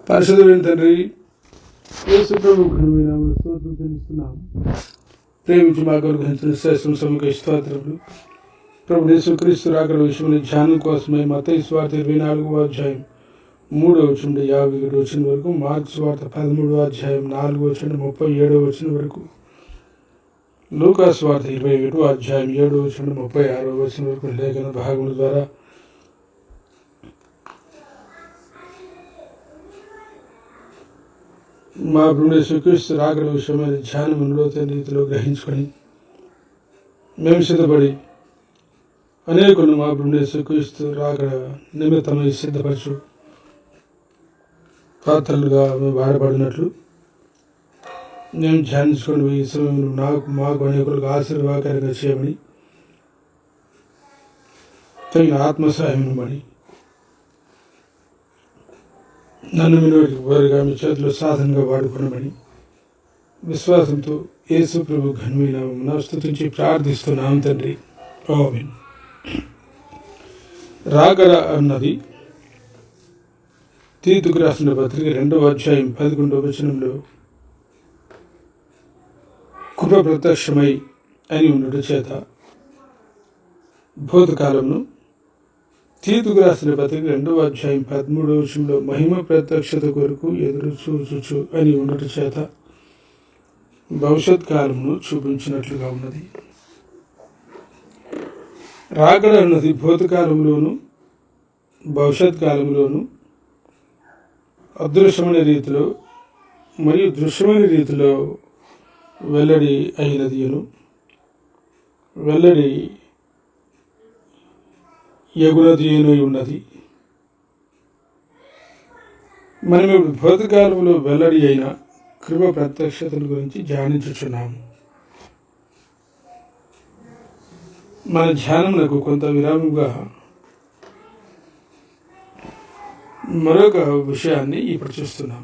పరిశుద్ధుడైన తండ్రి యేసు ప్రభు ఘనమైన స్తోత్రం చెల్లిస్తున్నాం. ప్రేమించి మా కొరకు శ్రేష్ఠ సమయ స్తోత్రములు. ప్రభు యేసుక్రీస్తు రాకడ విషయంలో ధ్యానం కోసమై మత్తయి సువార్త 24వ అధ్యాయం 3వ వచనం నుండి 57వ వచనం వరకు, మార్కు సువార్త 13వ అధ్యాయం 4వ వచనం నుండి 37వ వచనం వరకు, లూకా సువార్త 21వ అధ్యాయం 7వ వచనం నుండి 36వ వచనం వరకు లేఖన భాగముల ద్వారా మా ప్రభు యేసుక్రీస్తు రాకడ విషయమైన ధ్యానం లోతైన రీతిలో గ్రహించుకొని మేము సిద్ధపడి అనేకులు మా ప్రభు యేసుక్రీస్తు రాకడ నిమిత్తమై సిద్ధపరచు పాత్రలుగా మేము వాడబడినట్లు నేను ధ్యానించుకొని ఈ సమయంలో మాకు అనేకులకు ఆశీర్వాదకరంగా చేయమని, తగిన ఆత్మసహాయం ఇవ్వమని, నన్ను వారిగా మీ చేతిలో సాధనగా వాడుకున్నామని విశ్వాసంతో యేసు ప్రభు ఘనమైన నామమున స్తుతించి ప్రార్థిస్తున్నాం తండ్రి. ఆమేన్. రాకడ అన్నది తీతుకు రాసిన పత్రిక 2వ అధ్యాయం 11వ వచనంలో కృప ప్రత్యక్షమై అని ఉండటం చేత భూతకాలంను, తీతుకు రాసిన పత్రిక 2వ అధ్యాయం 13వ వచనంలో మహిమ ప్రత్యక్షత కొరకు ఎదురు చూచుచు అని ఉండటం చేత భవిష్యత్ కాలంను చూపించినట్లుగా ఉన్నది. రాకడ అన్నది భూతకాలంలోను భవిష్యత్ కాలంలోను అదృశ్యమైన రీతిలో మరియు దృశ్యమైన రీతిలో వెల్లడి అయినదిను, వెల్లడి ఎగునది ఏనై ఉన్నది. మనం ఇప్పుడు భౌతికాలంలో వెల్లడి అయిన కృప ప్రత్యక్షతల గురించి ధ్యానించుచున్నాము. మన ధ్యానమునకు కొంత విరామంగా మరొక విషయాన్ని ఇప్పుడు చూస్తున్నాం.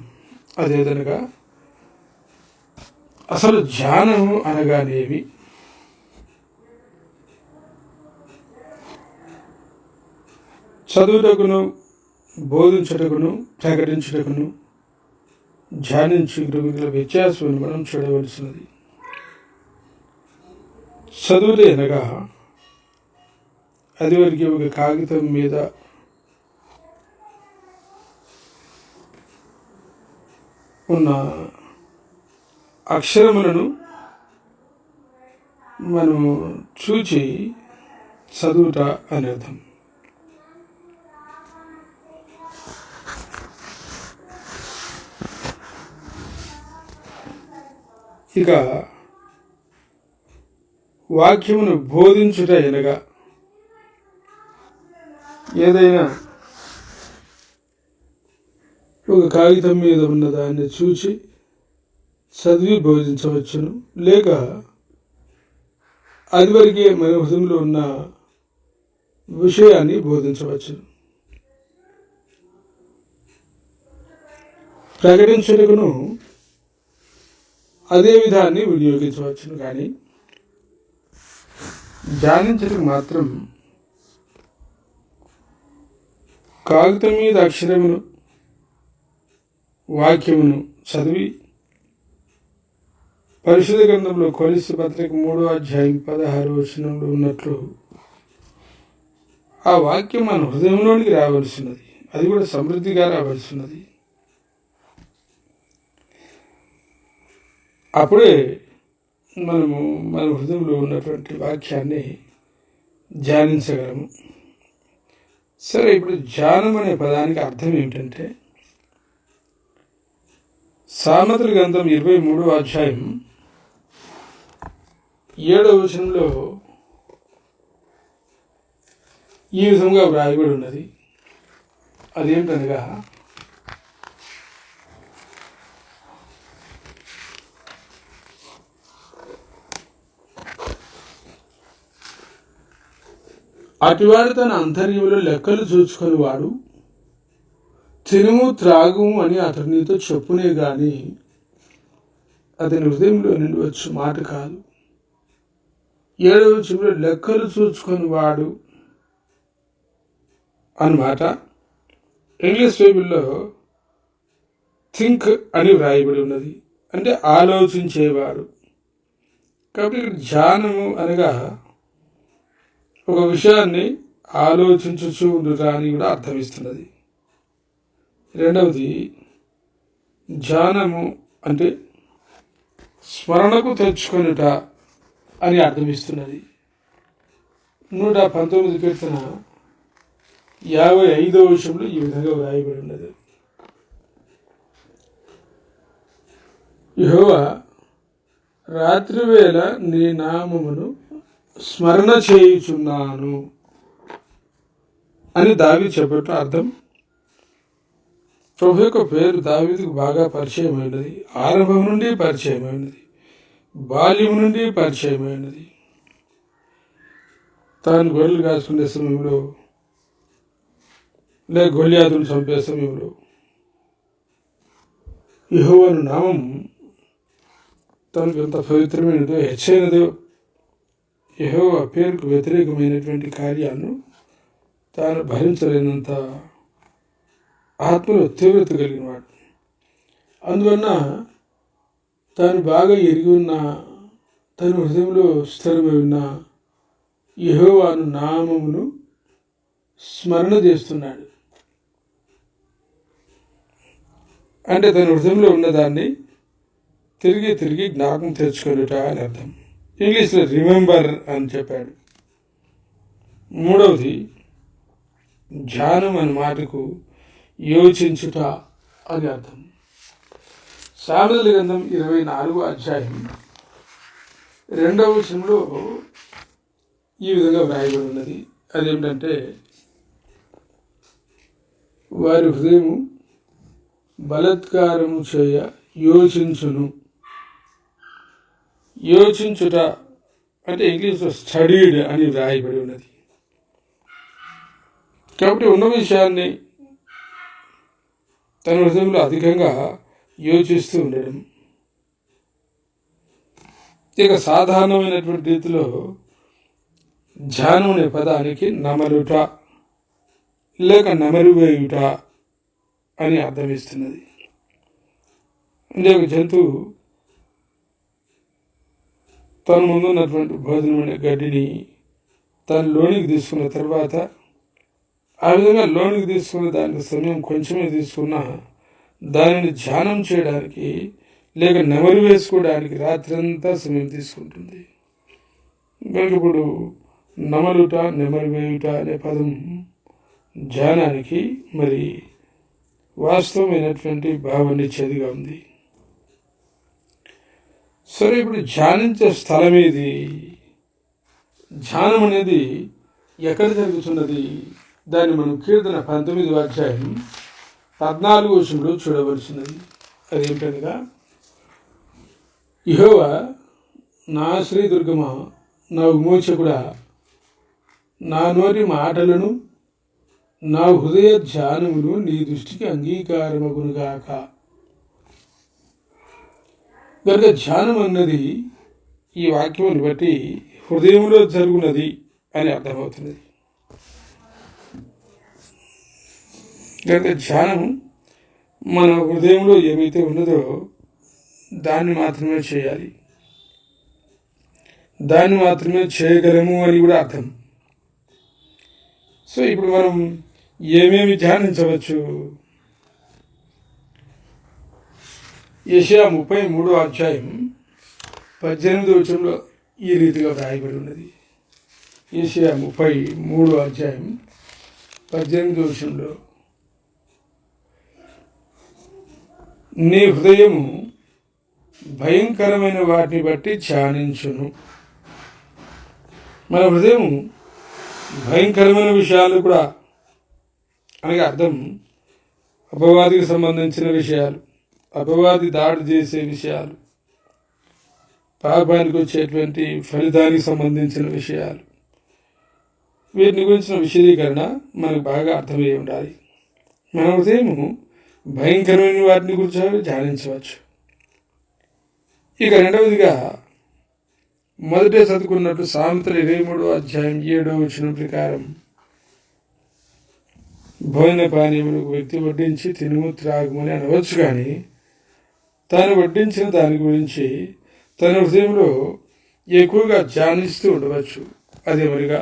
అదేదనగా అసలు ధ్యానము అనగానేవి, చదువుటకును బోధించుటకును ప్రకటించుటకును ధ్యానించుటకు వ్యత్యాసం మనం చూడవలసినది. చదువులే అనగా అది వరకు ఒక కాగితం మీద ఉన్న అక్షరములను మనము చూచి చదువుట అని అర్థం. ఇక వాక్యమును బోధించుట అనగా ఏదైనా ఒక కాగితం మీద ఉన్న దాన్ని చూచి చదివి బోధించవచ్చును, లేక అది వరకే మన హృదయంలో ఉన్న విషయాన్ని బోధించవచ్చును. ప్రకటించుటకును అదే విధాన్ని వినియోగించవచ్చును. కానీ ధ్యానించటం మాత్రం కాగితం మీద అక్షరమును వాక్యమును చదివి పరిశుద్ధ గ్రంథంలో కొలస్సీ పత్రిక 3వ అధ్యాయం 16వ వచనంలో ఉన్నట్లు ఆ వాక్యం మన హృదయంలోనికి రావలసినది. అది కూడా సమృద్ధిగా రావలసినది. అప్పుడే మనము మన హృదయంలో ఉన్నటువంటి వాక్యాన్ని ధ్యానించగలము. సరే, ఇప్పుడు ధ్యానం అనే పదానికి అర్థం ఏమిటంటే, సామెతల గ్రంథం 23వ అధ్యాయం 7వ వచనంలో ఈ విధంగా వ్రాయబడి ఉన్నది. అదేంటనగా, అటువాడు తన అంతర్యంలో లెక్కలు చూచుకొని వాడు తినుము త్రాగుము అని అతడు నీతో చెప్పునే గాని అతని హృదయంలో నుండి వచ్చు మాట కాదు. 7వ వచనంలో లెక్కలు చూచుకొని వాడు అన్నమాట. ఇంగ్లీష్ బైబిల్లో థింక్ అని వ్రాయబడి ఉన్నది, అంటే ఆలోచించేవాడు. కాబట్టి ఇక్కడ ధ్యానము అనగా ఒక విషయాన్ని ఆలోచించుచూ ఉండుట అని కూడా అర్థమిస్తున్నది. రెండవది, ధ్యానము అంటే స్మరణకు తెచ్చుకొనుట అని అర్థమిస్తున్నది. 119 కీర్తన 55వ వచనంలో ఈ విధంగా వ్రాయబడి ఉన్నది. యెహోవా, రాత్రివేళ నీ నామమును స్మరణ చేయుచున్నాను అని దావీదు చెప్పటం అర్థం. ప్రభు యొక్క పేరు దావీదుకు బాగా పరిచయమైనది, ఆరంభం నుండి పరిచయమైనది, బాల్యం నుండి పరిచయమైనది. తాను గొర్రెలు కాసుకునే సమయంలో, లేక గొలియాతును చంపే సమయంలో యెహోవాను నామం తనకు ఎంత పవిత్రమైనదో, హెచ్చైనదో, యెహోవా పేరుకు వ్యతిరేకమైనటువంటి కార్యాలను తాను భరించలేనంత ఆత్మలో తీవ్రత కలిగిన వాడు. అందువలన తాను బాగా ఎరిగి ఉన్న, తన హృదయంలో స్థిరమై ఉన్న యెహోవాను నామమును స్మరణ చేస్తున్నాడు. అంటే తన హృదయంలో ఉన్నదాన్ని తిరిగి తిరిగి జ్ఞాపకం తెచ్చుకొనుట అని అర్థం. ఇంగ్లీష్లో రిమెంబర్ అని చెప్పాడు. మూడవది, ధ్యానం అనే మాటకు యోచించుట అని అర్థం. సామెతల గ్రంథం 24వ అధ్యాయం 2వ వచనంలో ఈ విధంగా వ్రాయబడి ఉన్నది. అదేమిటంటే, వారి హృదయము బలత్కారము చేయ యోచించును. యోచించుట అంటే ఇంగ్లీష్లో స్టడీడ్ అని వ్రాయబడి ఉన్నది. కాబట్టి ఉన్న విషయాన్ని తన హృదయంలో అధికంగా యోచిస్తూ ఉండడం. ఇక సాధారణమైనటువంటి రీతిలో ధ్యానం అనే పదానికి నమరుట లేక నమరువేయుట అని అర్థమిస్తున్నది. అంటే ఒక జంతువు తన ముందున్నటువంటి భోజనం అనే గడ్డిని తన లోనికి తీసుకున్న తర్వాత, ఆ విధంగా లోనికి తీసుకున్న దానికి సమయం కొంచెమే తీసుకున్నా దానిని ధ్యానం చేయడానికి లేక నెమరు వేసుకోవడానికి రాత్రంతా సమయం తీసుకుంటుంది. కనుక ఇప్పుడు నమలుట, నెమరు వేయుట అనే పదం ధ్యానానికి మరి వాస్తవమైనటువంటి భావాన్నిచ్చేదిగా ఉంది. సరే, ఇప్పుడు ధ్యానించే స్థలం ఏది? ధ్యానం అనేది ఎక్కడ జరుగుతున్నది? దాన్ని మనం కీర్తన 19వ అధ్యాయం 14వ వచనంలో చూడవలసినది. అదేంటనగా, యెహోవా నా శ్రీదుర్గమా, నా విమోచకుడా, నా నోటి మాటలను నా హృదయ ధ్యానమును నీ దృష్టికి అంగీకారమగునుగాక. కనుక ధ్యానం అన్నది ఈ వాక్యమును బట్టి హృదయంలో జరుగునది అని అర్థమవుతున్నది. కనుక ధ్యానం మన హృదయంలో ఏమైతే ఉన్నదో దాన్ని మాత్రమే చేయాలి, దాన్ని మాత్రమే చేయగలము అని కూడా అర్థం. సో ఇప్పుడు మనం ఏమేమి ధ్యానించవచ్చు? యెషయా 33వ అధ్యాయం 18వ వచనంలో ఈ రీతిగా వ్రాయబడి ఉన్నది. యెషయా 33వ అధ్యాయం 18వ వచనంలో, నీ హృదయము భయంకరమైన వాటిని బట్టి ధ్యానించును. మన హృదయం భయంకరమైన విషయాలు కూడా అనగా అర్థం అపవాదికి సంబంధించిన విషయాలు, అపవాది దాడి చేసే విషయాలు, పాపానికి వచ్చేటువంటి ఫలితానికి సంబంధించిన విషయాలు, వీటిని గురించిన విశదీకరణ మనకు బాగా అర్థమయ్యి ఉండాలి. మన హృదయము భయంకరమైన వాటిని గురించి ధ్యానించవచ్చు. ఇక రెండవదిగా మొదటే చదువుకున్నట్టు సామెతలు 23వ అధ్యాయం 7వ వచనం ప్రకారం భోజన పానీయములు వ్యక్తి వడ్డించి తినుము త్రాగుమని అనవచ్చు, కానీ తాను వడ్డించిన దాని గురించి తన హృదయంలో ఎక్కువగా ధ్యానిస్తూ ఉండవచ్చు. అదే మరిగా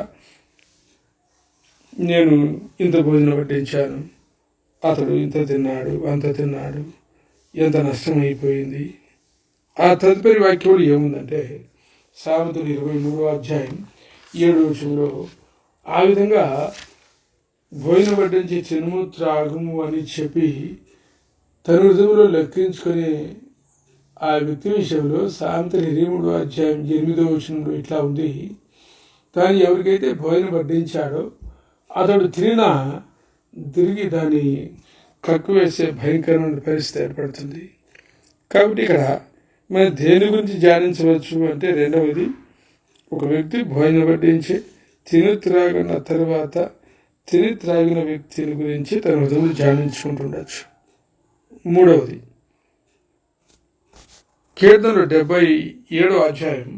నేను ఇంత భోజనం వడ్డించాను, అతడు ఇంత తిన్నాడు, అంత తిన్నాడు, ఎంత నష్టమైపోయింది. ఆ తదుపరి వాక్యంలో ఏముందంటే సామెతలు 23వ అధ్యాయం 7వ వచనంలో ఆ విధంగా భోజనం వడ్డించి తినుము త్రాగుము అని చెప్పి తన హృదయంలో లెక్కించుకునే ఆ వ్యక్తి విషయంలో సామెతలు 23వ అధ్యాయం 8వ వచనంలో ఇట్లా ఉంది: తాను ఎవరికైతే భోజనం వడ్డించాడో అతడు తిరిగినా తిరిగి దాన్ని కక్కువేసే భయంకరమైన పరిస్థితి ఏర్పడుతుంది. కాబట్టి ఇక్కడ మనం దేని గురించి ధ్యానించవచ్చు అంటే, రెండవది, ఒక వ్యక్తి భోజనం వడ్డించి తిని త్రాగిన తర్వాత తిని త్రాగిన వ్యక్తిని గురించి తన హృదయంలో ధ్యానించుకుంటుండొచ్చు. మూడవది, కీర్తనలు 77వ అధ్యాయం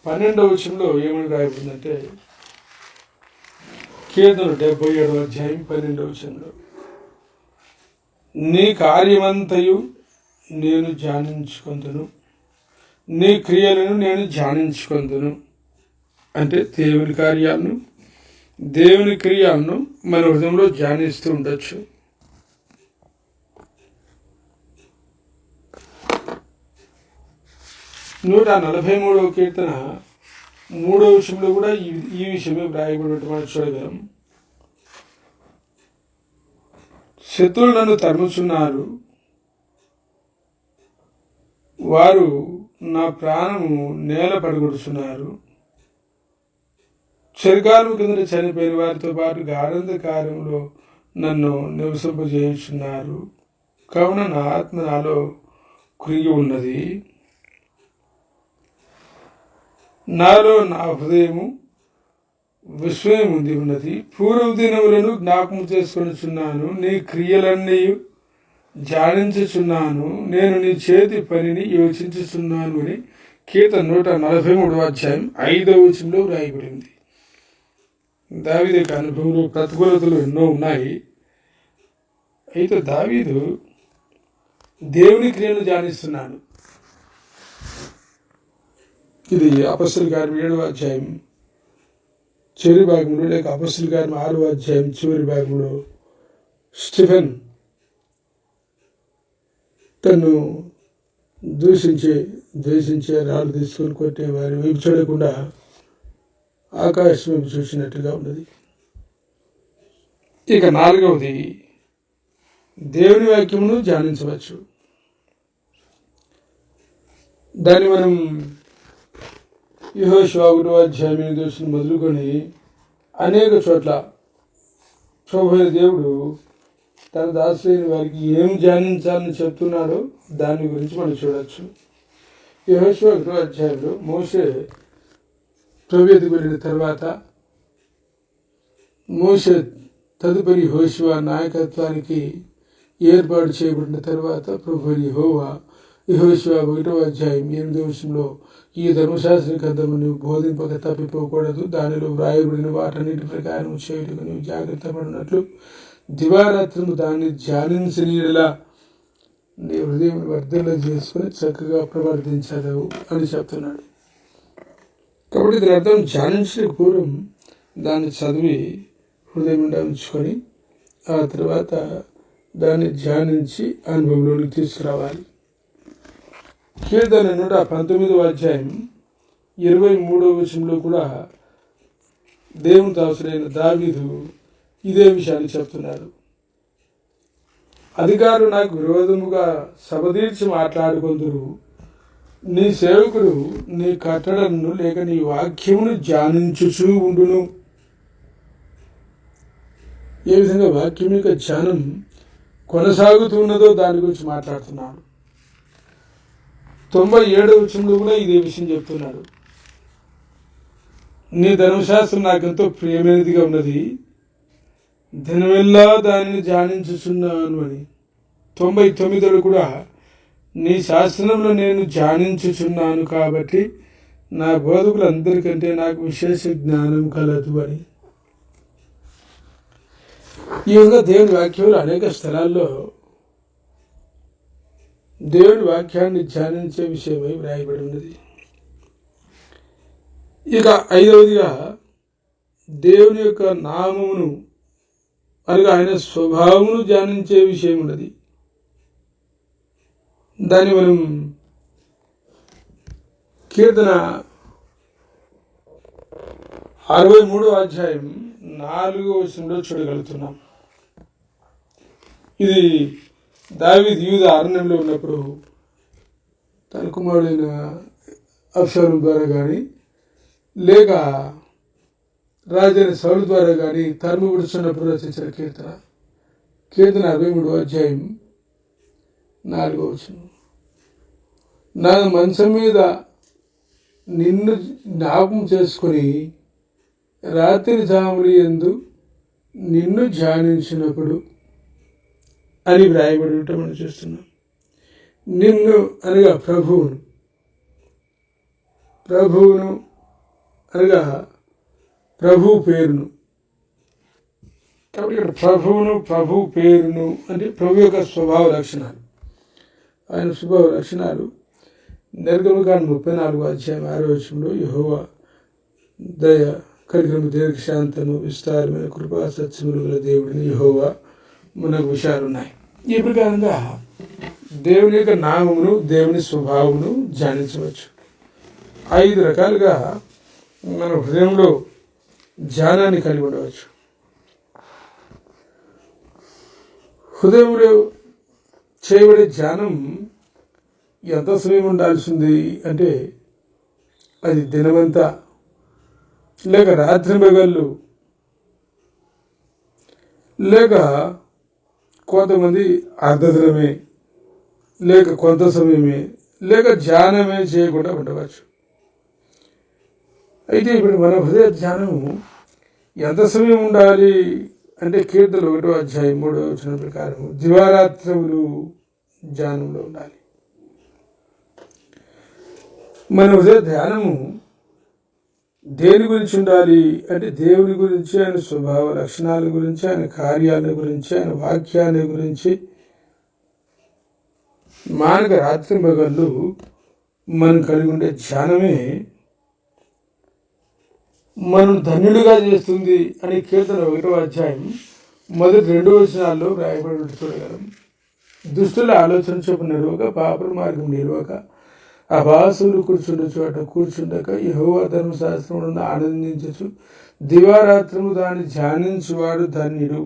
12వ వచనంలో ఏమని రాయబడిందంటే, కీర్తనలు 77వ అధ్యాయం 12వ వచనంలో, నీ కార్యమంతయు నేను ధ్యానించుకొందును, నీ క్రియలను నేను ధ్యానించుకొందును. అంటే దేవుని కార్యాలను, దేవుని క్రియాలను మన హృదయంలో ధ్యానిస్తూ ఉండొచ్చు. నూట 43వ కీర్తన 3వ విషయంలో కూడా ఈ విషయమే వ్రాయబడినట్టు మనం చూడగలం. శత్రువులు నన్ను తరుముచున్నారు, వారు నా ప్రాణము నేల పడగొడుచున్నారు. చలికాలం కింద చనిపోయిన వారితో పాటు గాఢంధకారంలో నన్ను నివసింపజేయుచున్నారు. కావున నా ఆత్మ నాలో కృంగి ఉన్నది, నాలో నా హృదయము విస్మయం ఉంది ఉన్నది. పూర్వ దినములను జ్ఞాపకం చేసుకొనిచున్నాను, నీ క్రియలన్నీ ధ్యానించుచున్నాను, నేను నీ చేతి పనిని యోచించుచున్నాను అని కీర్తన 143వ అధ్యాయం 5వ వచనంలో వ్రాయబడింది. దావీదు యొక్క అనుభవంలో ప్రతికూలతలు ఎన్నో ఉన్నాయి. అయితే దావీదు దేవుని క్రియను ధ్యానిస్తున్నాడు. ఇది అపొస్తలుల కార్యం 7వ అధ్యాయం చివరి భాగంలో, లేక అపొస్తలుల కార్యం 6వ అధ్యాయం చివరి భాగంలో స్టిఫెన్ తను ద్వేషించే రాళ్ళు తీసుకొని కొట్టే వారి వైపు చూడకుండా ఆకాశం వైపు చూసినట్టుగా ఉన్నది. ఇక 4వది, దేవుని వాక్యమును ధ్యానించవచ్చు. దాన్ని మనం యెహోషువ 1వ అధ్యాయం 8వ వచనం మొదలుకొని అనేక చోట్ల ప్రభువైన దేవుడు తన దాసులైన వారికి ఏం ధ్యానించాలని చెప్తున్నాడో దాని గురించి మనం చూడవచ్చు. యెహోషువ 1వ అధ్యాయంలో మోషే ప్రభు ఎదుగు వెళ్ళిన తర్వాత, మోషే తదుపరి యెహోషువ నాయకత్వానికి ఏర్పాటు చేయబడిన తర్వాత ప్రభు యెహోవా యెహోషువ 1వ అధ్యాయం 8వ వచనంలో, ఈ ధర్మశాస్త్ర గ్రంథము నీవు బోధింపక తప్పిపోకూడదు, దానిలో వ్రాయబడిన వాటన్నిటి ప్రకారం చేయుటకు నీవు జాగ్రత్త పడినట్లు దివారాత్రము దాన్ని ధ్యానించిన యెడల నీ హృదయం వర్ధల చేసుకుని చక్కగా ప్రవర్తించలేవు అని చెప్తున్నాడు. కాబట్టి దీని అర్థం, ధ్యానించే పూర్వం దాన్ని చదివి హృదయం నుండి ఉంచుకొని ఆ తర్వాత దాన్ని ధ్యానించి అనుభవంలోకి తీసుకురావాలి. కీర్తన 119వ అధ్యాయం 23వ వచనంలో కూడా దేవుని దాసుడైన దావీదు ఇదే విషయాన్ని చెప్తున్నారు. అధికారులు నాకు విరోధముగా సభదీర్చి మాట్లాడుకొందురు, నీ సేవకుడు నీ కట్టడలను లేక నీ వాక్యమును ధ్యానించుచూ ఉండును. ఏ విధంగా వాక్యం యొక్క ధ్యానం కొనసాగుతున్నదో దాని గురించి మాట్లాడుతున్నాడు. 97వ వచనంలో కూడా ఇదే విషయం చెప్తున్నాడు. నీ ధర్మశాస్త్రం నాకెంతో ప్రియమైనదిగా ఉన్నది, దినమెల్లా దానిని ధ్యానించుచున్నాను అని. 99లో కూడా నీ శాస్త్రంలో నేను ధ్యానించుచున్నాను కాబట్టి నా బోధకులందరికంటే నాకు విశేష జ్ఞానం కలదు అని. ఈ విధంగా దేవుని వాక్యంలో అనేక స్థలాల్లో దేవుని వాక్యాన్ని ధ్యానించే విషయమై వ్రాయబడి ఉన్నది. ఇక 5వదిగా దేవుని యొక్క నామమును అనగా ఆయన స్వభావమును ధ్యానించే విషయం ఉన్నది. దాన్ని మనం కీర్తన 63వ అధ్యాయం 4వ వచనంలో చూడగలుగుతున్నాం. ఇది దావీదు యూదా అరణ్యంలో ఉన్నప్పుడు తన కుమారుడైన అబ్షాలోము ద్వారా కానీ లేక రాజైన సౌలు ద్వారా కానీ తరిమి విడుచున్నప్పుడు రచించిన కీర్తన 63వ అధ్యాయం 4వ వచనం. నా మంచం మీద నిన్ను జ్ఞాపకం చేసుకొని రాత్రి జాములు యందు నిన్ను ధ్యానించినప్పుడు అని వ్రాయబడి ఉండటం మనం చూస్తున్నాం. నిన్ను అనగా ప్రభువును అనగా ప్రభు పేరును. కాబట్టి ఇక్కడ ప్రభు పేరును అంటే ప్రభు యొక్క స్వభావ లక్షణాలు, ఆయన స్వభావ లక్షణాలు. నిర్గమకాండం 34వ అధ్యాయం 6వ వచనంలో యెహోవా దయ, కనికరము, దీర్ఘశాంతము, విస్తారమైన కృపా సత్యములు గల దేవుడిని యెహోవా మనకు విషయాలు ఉన్నాయి. ఈ ప్రకారంగా దేవుని యొక్క నామమును దేవుని స్వభావమును ధ్యానించవచ్చు. 5 రకాలుగా మన హృదయంలో ధ్యానాన్ని కలిగి ఉండవచ్చు. హృదయంలో చేయబడే ధ్యానం ఎంత సమయం ఉండాల్సింది అంటే అది దినమంతా లేక రాత్రి పగళ్ళు లేక కొంతమంది అర్ధదినమే లేక కొంత సమయమే లేక ధ్యానమే చేయకుండా ఉండవచ్చు. అయితే ఇప్పుడు మన హృదయ ధ్యానము ఎంత సమయం ఉండాలి అంటే కీర్తన 1వ అధ్యాయం 3వ వచనం ప్రకారం దివారాత్రములు ధ్యానంలో ఉండాలి. మన హృదయ ధ్యానము దేని గురించి ఉండాలి అంటే దేవుని గురించి, ఆయన స్వభావ లక్షణాల గురించి, ఆయన కార్యాల గురించి, ఆయన వాక్యాల గురించి మానక రాత్రి పగళ్ళు మనం కలిగి ఉండే ధ్యానమే మనం ధన్యులుగా చేస్తుంది అని కీర్తన 1వ అధ్యాయం మొదటి 2 వచనాల్లో రాయబడి చూడగలం. దుష్టుల ఆలోచన చొప్పున నిలవక, పాపల మార్గం నిలవక, అభాసులు కూర్చుండే చోట కూర్చుండక యెహోవా ధర్మశాస్త్రములను ఆనందించు దివారాత్రము దాన్ని ధ్యానించువాడు ధన్యుడు.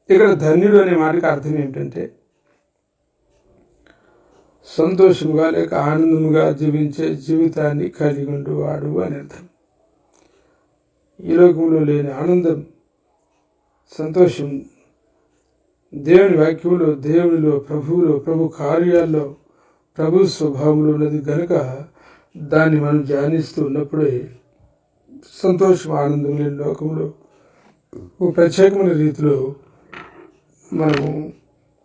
ఇక్కడ ధన్యుడు అనే మాటకి అర్థం ఏంటంటే సంతోషముగా లేక ఆనందముగా జీవించే జీవితాన్ని కలిగి ఉండేవాడు అని అర్థం. ఈ లోకంలో లేని ఆనందం, సంతోషం దేవుని వాక్యంలో, దేవునిలో, ప్రభువులో, ప్రభు కార్యాల్లో, ప్రభు స్వభావంలో ఉన్నది కనుక దాన్ని మనం ధ్యానిస్తూ ఉన్నప్పుడే సంతోషం, ఆనందం లేని లోకంలో ఒక ప్రత్యేకమైన రీతిలో మనము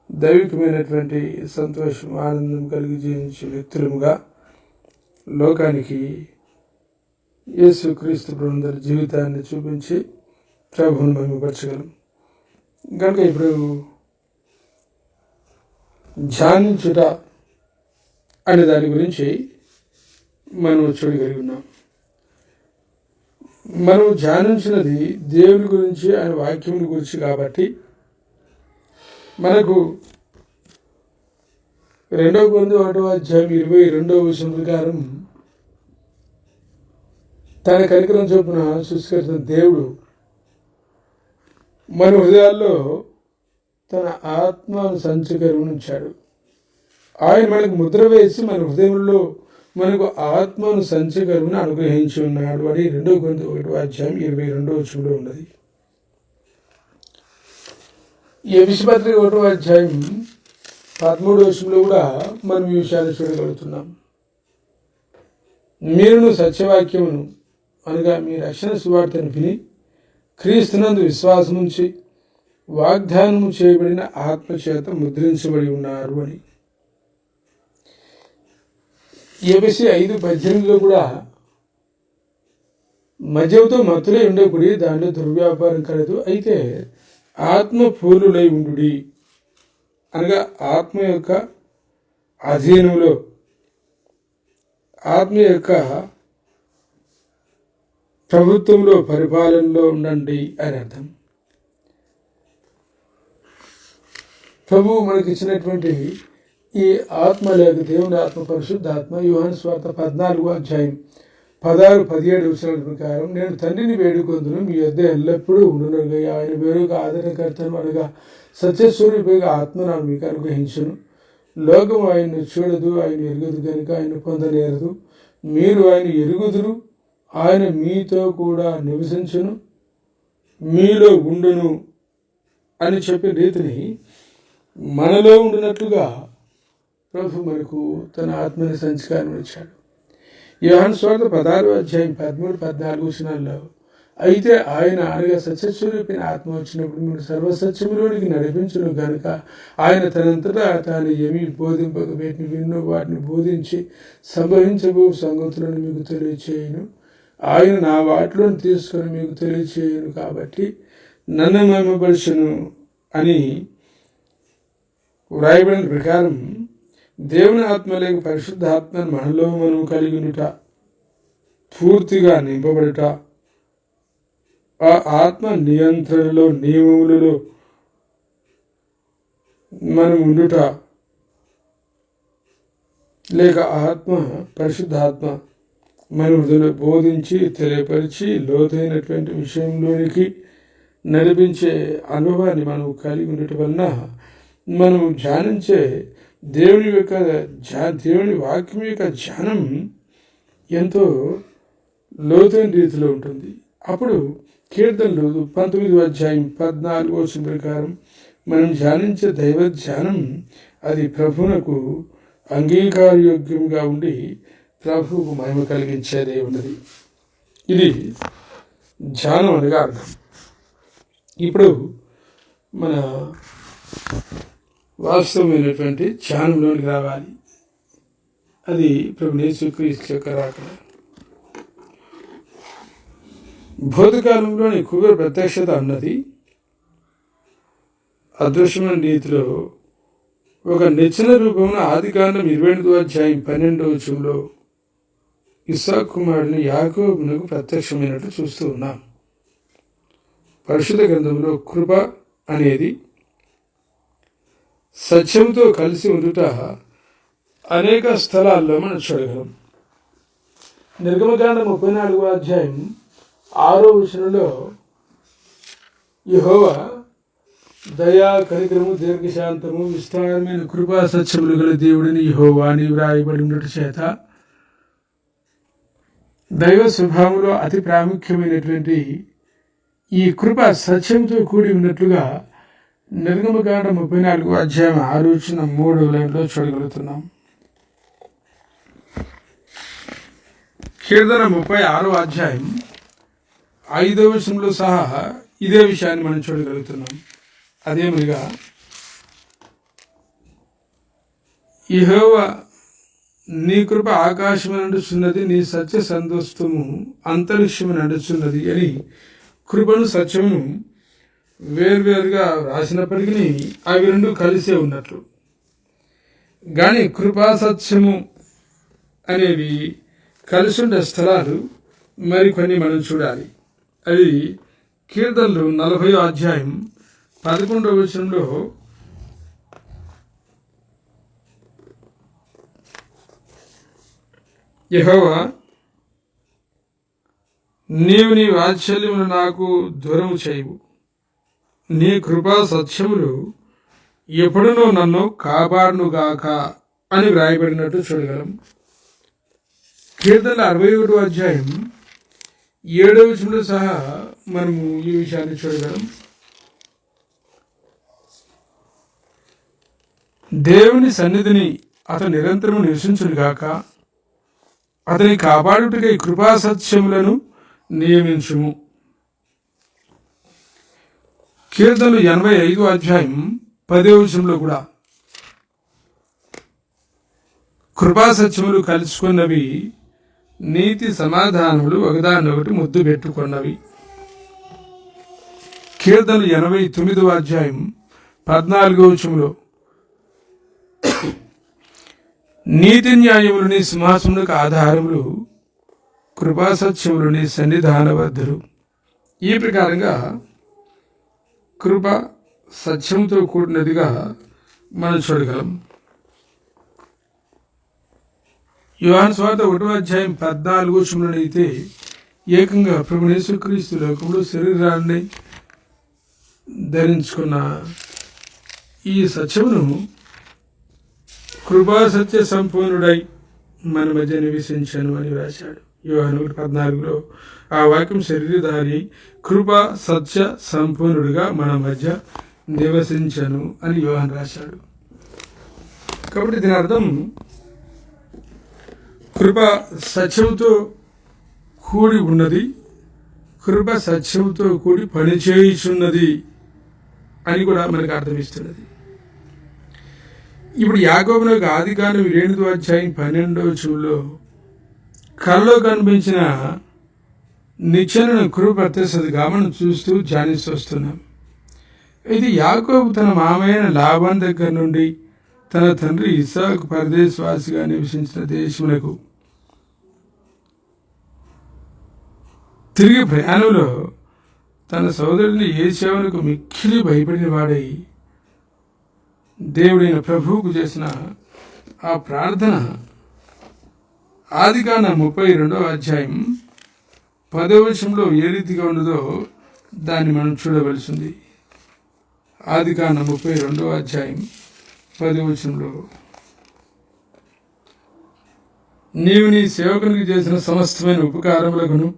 దైవికమైనటువంటి సంతోషం, ఆనందం కలిగి జీవించే వ్యక్తులముగా లోకానికి యేసుక్రీస్తు ప్రభువుని జీవితాన్ని చూపించి ప్రభువును మహిమపరచగలం. కనుక ఇప్పుడు ధ్యానించుట అనే దాని గురించి మనం చూడగలిగి ఉన్నాం. మనం ధ్యానించినది దేవుని గురించి, ఆయన వాక్యం గురించి కాబట్టి మనకు 2 కొరింథీ 1వ అధ్యాయం 22వ వచనం ప్రకారం తన కనికరం చొప్పున సృష్టికర్త దేవుడు మన హృదయాల్లో తన ఆత్మను సంచకరుణించాడు. ఆయన మనకు ముద్ర వేసి మన హృదయంలో మనకు ఆత్మను సంచకరుని అనుగ్రహించి ఉన్నాడు అని 2 కొరింథీ 1వ అధ్యాయం 22వ వచనంలో ఉన్నది. ఎఫెసీ పత్రిక 1వ అధ్యాయం 13వ వచనంలో కూడా మనం ఈ విషయాన్ని చూడగలుగుతున్నాం. మీరును సత్యవాక్యమును అనగా మీ రక్షణ సువార్తను విని క్రీస్తునందు విశ్వాసం ఉంచి వాగ్దానము చేయబడిన ఆత్మచేత ముద్రించబడి ఉన్నారు అని. ఎఫెసీ 5:18లో కూడా మద్యముతో మత్తులై ఉండకూడదు, దాంట్లో దుర్వ్యాపారం కలదు, అయితే ఆత్మ పూర్ణులై ఉండుడి అనగా ఆత్మ యొక్క అధీనంలో, ఆత్మ యొక్క ప్రభుత్వంలో, పరిపాలనలో ఉండండి అని అర్థం. ప్రభువు మనకి ఇచ్చినటువంటి ఈ ఆత్మ లేక దేవుని ఆత్మ, పరిశుద్ధాత్మ యోహాను సువార్త 14:16-17 ప్రకారం, నేను తండ్రిని వేడుకొందును, మీ యొద్ద ఎల్లప్పుడూ ఉండునగా ఆయన వేరుగా ఆదరణకర్తను అనగా సత్యస్వరూపిగా ఆత్మ నాకు మీకు అనుగ్రహించును. లోకం ఆయన్ను చూడదు, ఆయన ఎరుగుదు కనుక ఆయన పొందనేరదు. మీరు ఆయన ఎరుగుదురు, ఆయన మీతో కూడా నివసించును, మీలో ఉండును అని చెప్పే రీతిని మనలో ఉండినట్లుగా ప్రభు మనకు తన ఆత్మని సంస్కారం ఇచ్చాడు. యోహాను సువార్త 16:13-14 అయితే ఆయన అనగా సత్యస్వరూపిన ఆత్మ వచ్చినప్పుడు మీరు సర్వసత్యములోనికి నడిపించును కనుక ఆయన తనంతటా తాను ఏమీ బోధింపక వీటిని విన్నో వాటిని బోధించి సంభవించబో సంగతులను మీకు తెలియచేయను. ఆయన నా వాటిలోని తీసుకొని మీకు తెలియచేయను కాబట్టి నన్ను మహిమపరచును అని వ్రాయబడిన ప్రకారం, దేవుని ఆత్మ లేక పరిశుద్ధాత్మను మనలో మనం కలిగి ఉండుట, పూర్తిగా నింపబడుట, ఆ ఆత్మ నియంత్రణలో, నియమములలో మనం ఉండుట, లేక ఆత్మ పరిశుద్ధాత్మ మన హృదయంలో బోధించి తెలియపరిచి లోతైనటువంటి విషయంలోనికి నడిపించే అనుభవాన్ని మనం కలిగి ఉండటం వలన మనం ధ్యానించే దేవుని వాక్యం యొక్క ధ్యానం ఎంతో లోతైన రీతిలో ఉంటుంది. అప్పుడు కీర్తనలు 19:14 ప్రకారం మనం ధ్యానించే దైవ ధ్యానం అది ప్రభువునకు అంగీకారయోగ్యంగా ఉండి ప్రభువుకు మహిమ కలిగించేదే ఉన్నది. ఇది ధ్యానం అనగా అర్థం. ఇప్పుడు మన వాస్తవమైనటువంటి ధ్యానంలోకి రావాలి. అది ప్రభు యేసుక్రీస్తు యొక్క రాకడ. భూతకాలంలోని కుబేర ప్రత్యక్షత అన్నది అదృశ్యమైన రీతిలో ఒక నిచ్చెన రూపంలో ఆదికాండం 28:12 ఇస్సాకు కుమారుని యాకోబునకు ప్రత్యక్షమైనట్టు చూస్తూ ఉన్నాం. పరిశుద్ధ గ్రంథంలో కృప అనేది సత్యంతో కలిసి ఉండుట అనేక స్థలాల్లో మనం చూడగలం. నిర్గమకాండం 34:6 యెహోవా దయా, కనికరము, దీర్ఘశాంతము, విస్తారమైన కృపా సత్యములు గల దేవుడిని యెహోవా అని వ్రాయబడి ఉండట చేత దైవ స్వభావంలో అతి ప్రాముఖ్యమైనటువంటి ఈ కృప సత్యంతో కూడి ఉన్నట్లుగా నిర్గమకాండం 34:6 చూడగలుగుతున్నాం. కీర్తన 36:5 సహా ఇదే విషయాన్ని మనం చూడగలుగుతున్నాం. అదేమనగా, యెహోవా నీ కృప ఆకాశము నడుచున్నది, నీ సత్య సంతోషము అంతరిక్షము నడుచున్నది అని కృపను సత్యమును వేర్వేరుగా రాసినప్పటికీ అవి రెండు కలిసే ఉన్నట్లు. కానీ కృపా సత్యము అనేవి కలిసి ఉండే స్థలాలు మరికొన్ని మనం చూడాలి. అది కీర్తనలు 40:11 యెహోవా నీవు నీ వాత్సల్యమును నాకు దూరము చేయవు, నీ కృపా సత్యములు ఎప్పుడునూ నన్ను కాపాడునుగాక అని వ్రాయబడినట్టు చూడగలం. కీర్తనల 61:7 సహా మనము ఈ విషయాన్ని చూడగలం. దేవుని సన్నిధిని అతను నిరంతరము నివసించునుగాక, అతని కాపాడుటకై కృపా సత్యములను నియమించుము. కీర్తనలు 85:10 కూడా కృపా సత్యములు కలుసుకున్నవి, నీతి సమాధానములు ఒకదానొకటి ముద్దు పెట్టుకున్నవి. కీర్తనలు 89వ అధ్యాయం 14వ వచనంలో నీతి న్యాయములు నీ సింహాసమునకు ఆధారములు, కృపాసత్యములు నీ సన్నిధానబద్ధులు. ఈ ప్రకారంగా కృప సత్యంతో కూడినదిగా మనం చూడగలం. యోహాను సువార్త 1వ అధ్యాయం 14వ వచనంలోనైతే ఏకంగా ప్రభువైన యేసుక్రీస్తు లోకంలో శరీరాన్ని ధరించుకున్న ఈ సత్యమును కృపా సత్య సంపూర్ణుడై మన మధ్య నివసించను అని రాశాడు. యోహాను 1:14లో ఆ వాక్యం శరీరధారి కృపా సత్య సంపూర్ణుడిగా మన మధ్య నివసించను అని యోహాను రాశాడు. కాబట్టి దీని అర్థం కృప సత్యంతో కూడి ఉన్నది, కృప సత్యంతో కూడి పనిచేయుచున్నది అని కూడా మనకు అర్థమిస్తున్నది. ఇప్పుడు యాకోబునకు ఆదికాండం 8వ అధ్యాయం 12వ వచనంలో కలలో కనిపించిన నిచ్చెన కృప ప్రత్యక్షతగా మనం చూస్తూ ధ్యానిస్తూ వస్తున్నాం. ఇది యాకోబు తన మామయ్య లాబాను దగ్గర నుండి తన తండ్రి ఇస్సాకు పరదేశవాసిగా నివసించిన దేశమునకు తిరిగి ప్రయాణంలో తన సోదరుని ఏశావునకు మిక్కిలి భయపడిన వాడై దేవుడైన ప్రభువుకు చేసిన ఆ ప్రార్థన ఆదికాండం 32వ అధ్యాయం 10వ వచనంలో ఏ రీతిగా ఉన్నదో దాన్ని మనం చూడవలసింది. ఆదికాండం 32వ అధ్యాయం 10వ వచనంలో నీవు నీ సేవకునికి చేసిన సమస్తమైన ఉపకారములకును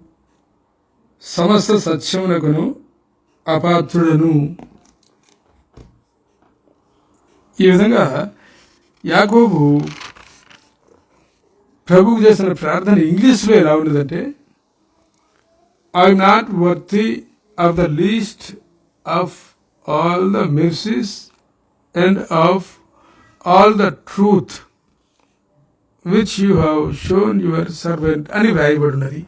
సమస్త సత్యమునకును అపాత్రుడను. ఈ విధంగా యాకోబు ప్రభువుకు చేసిన ప్రార్థన ఇంగ్లీష్లో ఎలా ఉన్నదంటే, I'm not worthy of the least of all the mercies and of all the truth which you have shown your servant అని వ్రాయబడినది.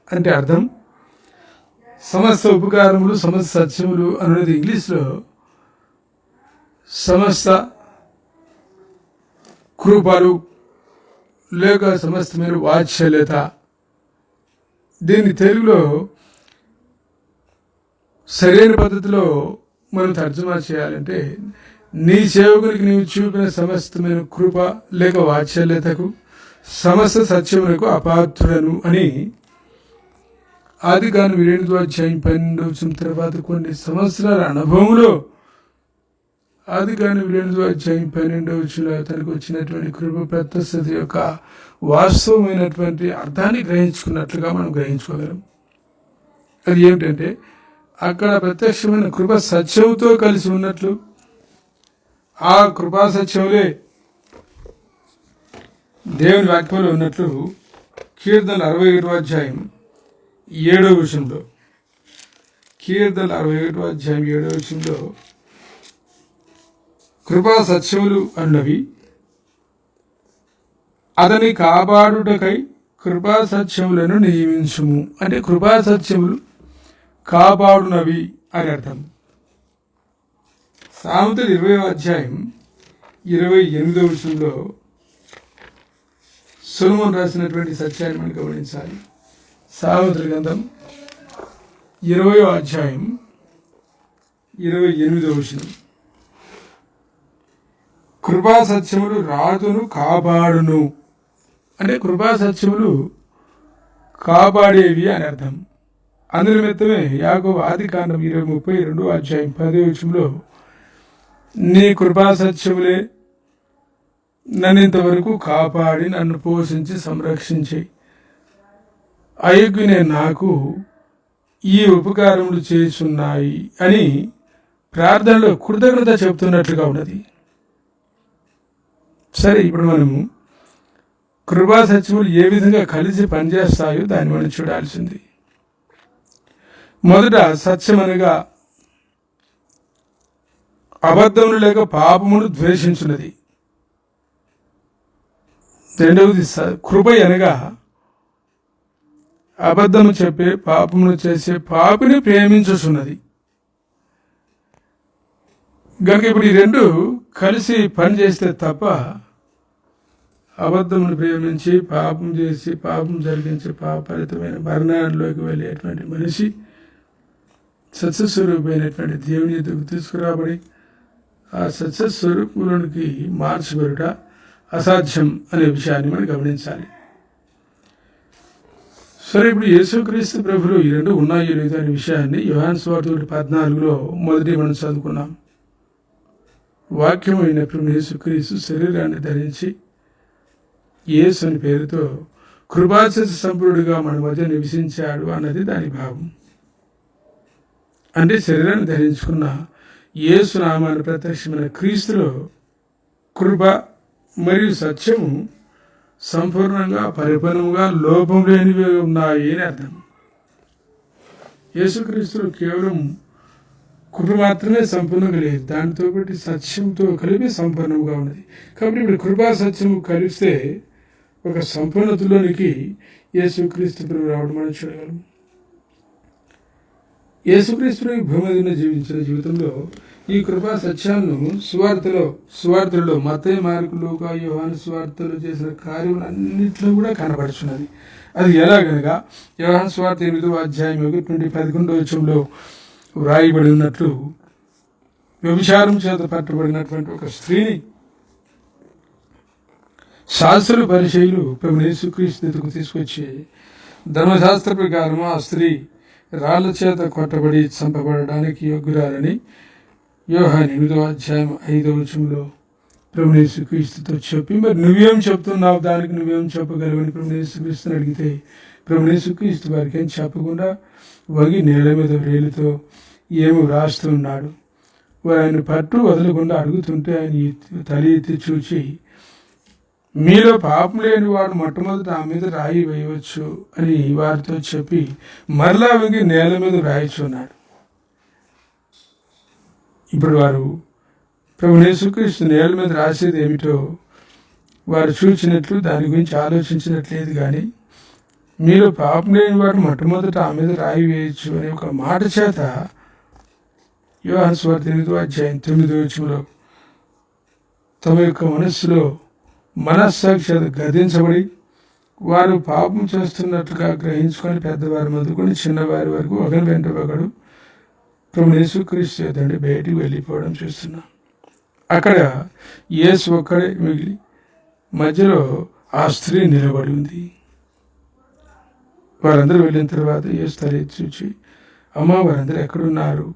అంటే అర్థం సమస్త ఉపకారములు సమస్త సత్యములు అనేది ఇంగ్లీష్లో సమస్త కృపలు లేక సమస్తమైన వాత్సల్యత. దీన్ని తెలుగులో సరైన పద్ధతిలో మనం తర్జుమా చేయాలంటే నీ సేవకునికి నీవు చూపిన సమస్తమైన కృప లేక వాత్సల్యతకు సమస్త సత్యమునకు అపాత్రుడను అని ఆదికాండం 8వ అధ్యాయం 12వ వచనం తర్వాత కొన్ని సంవత్సరాల అనుభవంలో ఆదికాండం 8వ అధ్యాయం 12వ వచనంలో తనకు వచ్చినటువంటి కృప ప్రత్యక్షత యొక్క వాస్తవమైనటువంటి అర్థాన్ని గ్రహించుకున్నట్లుగా మనం గ్రహించుకోగలం. అది ఏమిటంటే అక్కడ ప్రత్యక్షమైన కృప సత్యంతో కలిసి ఉన్నట్లు, ఆ కృపా సత్యములే దేవుని వాక్యంలో ఉన్నట్లు కీర్తన 61వ అధ్యాయం 7వ వచనంలో కీర్తన 61వ అధ్యాయం 7వ వచనంలో కృపా సత్యములు అన్నవి అతని కాపాడుటకై కృపా సత్యములను నియమించుము. అంటే కృపా సత్యములు కాపాడునవి అని అర్థం. సామెతలు 20వ అధ్యాయం 28వ వచనంలో సొలొమోను రాసినటువంటి సత్యాన్ని మనం గమనించాలి. సామెతల గ్రంథం 20వ అధ్యాయం 28వ వచనం, కృపా సత్యములు రాజును కాపాడును. అంటే కృపా సత్యములు కాపాడేవి అని అర్థం. అందులో నిమిత్తమే యాకోబు ఆదికాండం 32వ అధ్యాయం 10వ వచనంలో నీ కృపా సత్యములే నన్ను ఇంతవరకు కాపాడి నన్ను పోషించి సంరక్షించి అయోగ్యునే నాకు ఈ ఉపకారములు చేస్తున్నాయి అని ప్రార్థనలో కృతజ్ఞత చెబుతున్నట్లుగా ఉన్నది. సరే, ఇప్పుడు మనము కృపా సత్యములు ఏ విధంగా కలిసి పనిచేస్తాయో దాన్ని మనం చూడాల్సింది. మొదట సత్యం అనగా అబద్ధములు లేక పాపమును ద్వేషించున్నది. రెండవది కృప అనగా అబద్ధము చెప్పే పాపమును చేసే పాపిని ప్రేమించుచున్నది. కనుక ఇప్పుడు ఈ రెండు కలిసి పని చేస్తే తప్ప అబద్ధమును ప్రేమించి పాపం చేసి పాపం జరిగించి పాపరితమైన మరణాల్లోకి వెళ్ళేటువంటి మనిషి సత్యస్వరూపమైనటువంటి దేవుని ఎదుగు తీసుకురాబడి ఆ సత్యస్వరూపులోనికి మార్చబడుట అసాధ్యం అనే విషయాన్ని మనం గమనించాలి. సరే, ఇప్పుడు యేసుక్రీస్తు ప్రభులు ఈ రెండు ఉన్నాయి లేదు అనే విషయాన్ని యోహాను సువార్త 14లో మొదటి మనం చదువుకున్నాం. వాక్యం అయినప్పుడు యేసుక్రీస్తు శరీరాన్ని ధరించి యేసు అని పేరుతో కృపాసత్య సంపూర్ణుడిగా మన మధ్య నివసించాడు అన్నది దాని భావం. అంటే శరీరాన్ని ధరించుకున్న యేసు నామాన్ని ప్రత్యక్షమైన క్రీస్తులో కృప మరియు సత్యము సంపూర్ణంగా పరిపూర్ణంగా లోపం లేనివి ఉన్నాయి అని అర్థం. యేసుక్రీస్తులో కేవలం కృప మాత్రమే సంపూర్ణంగా లేదు, దానితో పాటు సత్యంతో కలిపి సంపూర్ణంగా ఉన్నది. కాబట్టి ఇప్పుడు కృపా సత్యము కలిస్తే ఒక సంపూర్ణతలోనికి యేసుక్రీస్తు ప్రభు రావడం మనం చూడగలం. యేసుక్రీస్తు భూమి మీద జీవించిన జీవితంలో ఈ కృపా సత్యాలను సువార్తలలో మత్తయి, మార్కు, లూకా, యోహాను సువార్తలు చేసిన కార్యములన్నింటిలో కూడా కనబడుచున్నది. అది ఎలాగనగా యోహాను సువార్త 8వ అధ్యాయం 11వ వచనంలో వ్రాయబడి ఉన్నట్లు వ్యభిచారం చేత పట్టబడినటువంటి ఒక స్త్రీని శాస్త్రులు పరిచయులు ప్రభు యేసుక్రీస్తు ఎదుగు తీసుకొచ్చి ధర్మశాస్త్ర ప్రకారం ఆ స్త్రీ రాళ్ల చేత కొట్టబడి చంపబడడానికి యోగ్యురాలని యోహాను 8వ అధ్యాయం 5వ వచనంలో ప్రభు యేసుక్రీస్తుతో చెప్పి, మరి నువ్వేం చెప్తున్నావు, దానికి నువ్వేం చెప్పగలవని ప్రభు యేసుక్రీస్తుని అడిగితే ప్రభు యేసుక్రీస్తు వారికి ఏం చెప్పకుండా వగి నేల మీద వ్రేలితో ఏమి వ్రాస్తూ ఉన్నాడు. వారు ఆయన పట్టు వదలకుండా అడుగుతుంటే ఆయన తల ఎత్తి చూచి, మీలో పాపం లేని వాడు మొట్టమొదట ఆ మీద రాయి వేయవచ్చు అని వారితో చెప్పి మరలా వంగి నేల మీద రాయిచున్నాడు. ఇప్పుడు వారు ప్రభు యేసుక్రీస్తు నేల మీద రాసేది ఏమిటో వారు చూచినట్లు దాని గురించి ఆలోచించినట్లేదు. కానీ మీలో పాపం లేని వాడు మొట్టమొదట ఆ మీద రాయి వేయచ్చు అనే ఒక మాట చేత యోహాను సువార్త 8వ అధ్యాయం 9వ వచనంలో తమ యొక్క మనస్సులో మనస్సాక్షి గదించబడి వారు పాపం చేస్తున్నట్లుగా గ్రహించుకొని పెద్దవారి మొదలుకొని చిన్నవారి వరకు ఒకరి వెంట ఒకడు ప్రభు యేసుక్రీస్తు చేతండి బయటికి వెళ్ళిపోవడం చూస్తున్నాం. అక్కడ యేసు ఒక్కడే మిగిలి మధ్యలో ఆ స్త్రీ నిలబడి ఉంది. వారందరూ వెళ్ళిన తర్వాత యేసు తల ఎత్తి చూచి, అమ్మ వారందరూ ఎక్కడున్నారు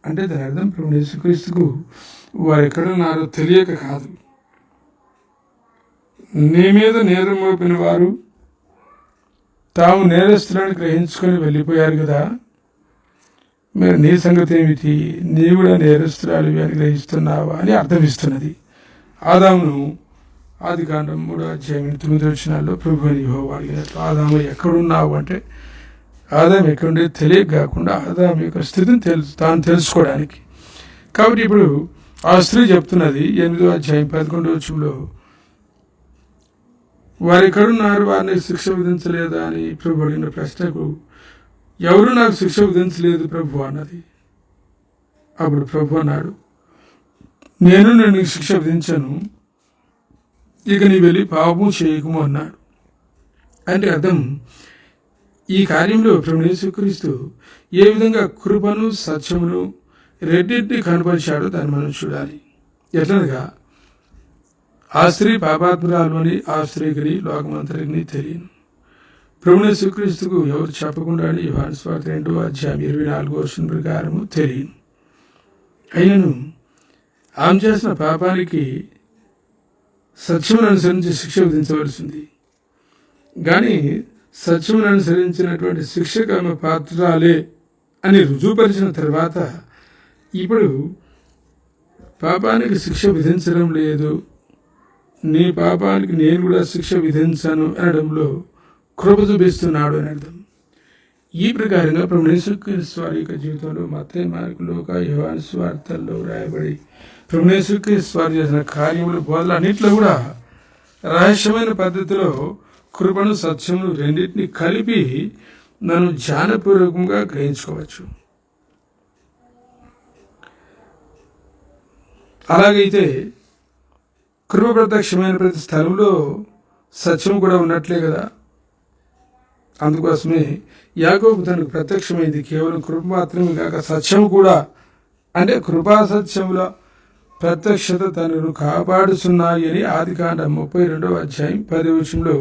అంటే దాని అర్థం ప్రభు యేసుక్రీస్తుకు వారు ఎక్కడున్నారో తెలియక కాదు, నీ మీద నేరం మోపిన వారు తాము నేరస్తులను గ్రహించుకొని వెళ్ళిపోయారు కదా, మరి నీ సంగతి ఏమిటి, నీ కూడా నేరస్తురాలివి అని గ్రహిస్తున్నావా అని అర్థమిస్తున్నది. ఆదామును ఆదికాండం 3వ అధ్యాయం 9వ వచనాల్లో ప్రభు అని యెహోవా అడిగినట్లు, ఆదాము ఎక్కడున్నావు అంటే ఆదాము ఎక్కడుండే తెలియక కాకుండా ఆదాము యొక్క స్థితిని తాను తెలుసుకోవడానికి. కాబట్టి ఇప్పుడు ఆ స్త్రీ చెప్తున్నది 8వ అధ్యాయం 11వ వచనంలో, వారు ఎక్కడున్నారు, వారిని శిక్ష విధించలేదా అని ప్రభు అడిగిన ప్రశ్నకు ఎవరు నాకు శిక్ష విధించలేదు ప్రభు అన్నది. అప్పుడు ప్రభు అన్నాడు, నేను నీకు శిక్ష విధించను, ఇక నీ వెళ్ళి పాపము చేయకము అన్నాడు. అంటే అర్థం, ఈ కార్యంలో ప్రభు యేసుక్రీస్తు ఏ విధంగా కృపను సత్యమును రెండింటినీ కనపరిచాడో దాన్ని మనం చూడాలి. ఎట్లనగా ఆ స్త్రీ పాపాత్మురాలు అని ఆ స్త్రీకి లోకమంతరికి తెలియను. ప్రభు యేసుక్రీస్తుకు ఎవరు చెప్పకుండా యోహాను సువార్త 2వ అధ్యాయం 24వ వచనం ప్రకారము తెలియను. అయినను ఆమె చేసిన పాపానికి సత్యమును అనుసరించి శిక్ష విధించవలసింది. కానీ సత్యమును అనుసరించినటువంటి శిక్షకు ఆమె పాత్రాలే అని రుజువుపరిచిన తర్వాత ఇప్పుడు పాపానికి శిక్ష విధించడం లేదు, నీ పాపానికి నేను కూడా శిక్ష విధించాను అనడంలో కృప చూపిస్తున్నాడు అని అర్థం. ఈ ప్రకారంగా ప్రభు యేసుక్రీస్తు వారి యొక్క జీవితంలో మత్తయి, మార్కు, లూకా, యోహాను సువార్తల్లో రాయబడి ప్రభు యేసుక్రీస్తు వారు చేసిన కార్యములు బోధలు అన్నింటిలో కూడా రహస్యమైన పద్ధతిలో కృపను సత్యమును రెండింటినీ కలిపి నన్ను ధ్యానపూర్వకంగా గ్రహించుకోవచ్చు. అలాగైతే కృప ప్రత్యక్షమైన ప్రతి స్థలంలో సత్యం కూడా ఉన్నట్లే కదా. అందుకోసమే యాకోబు తనకు ప్రత్యక్షమైంది కేవలం కృప మాత్రమే కాక సత్యం కూడా. అంటే కృపా సత్యముల ప్రత్యక్షత తనను కాపాడుతున్నాయి అని ఆదికాండ 32వ అధ్యాయం 10వ వచనంలో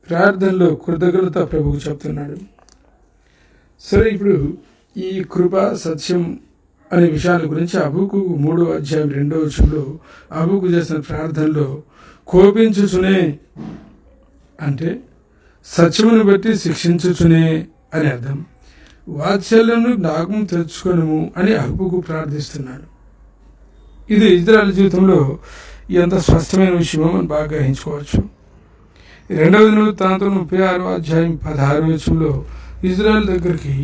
ప్రార్థనలో కృతజ్ఞత ప్రభువుకు చెప్తున్నాడు. సరే, ఇప్పుడు ఈ కృపా సత్యం అనే విషయాల గురించి హబక్కూకు 3వ అధ్యాయం 2వ వచనంలో హబక్కూకు చేసిన ప్రార్థనలో కోపించుచునే అంటే సత్యమును బట్టి శిక్షించుచునే అని అర్థం. వాత్సల్యమును జ్ఞాపకం తెచ్చుకొనుము అని హబక్కూకు ప్రార్థిస్తున్నాడు. ఇది ఇజ్రాయేల్ జీవితంలో ఎంత స్పష్టమైన విషయమో మనం బాగా గ్రహించుకోవచ్చు. 2వ దినవృత్తాంతం 36వ అధ్యాయం 16వ వచనంలో ఇజ్రాయేల్ దగ్గరికి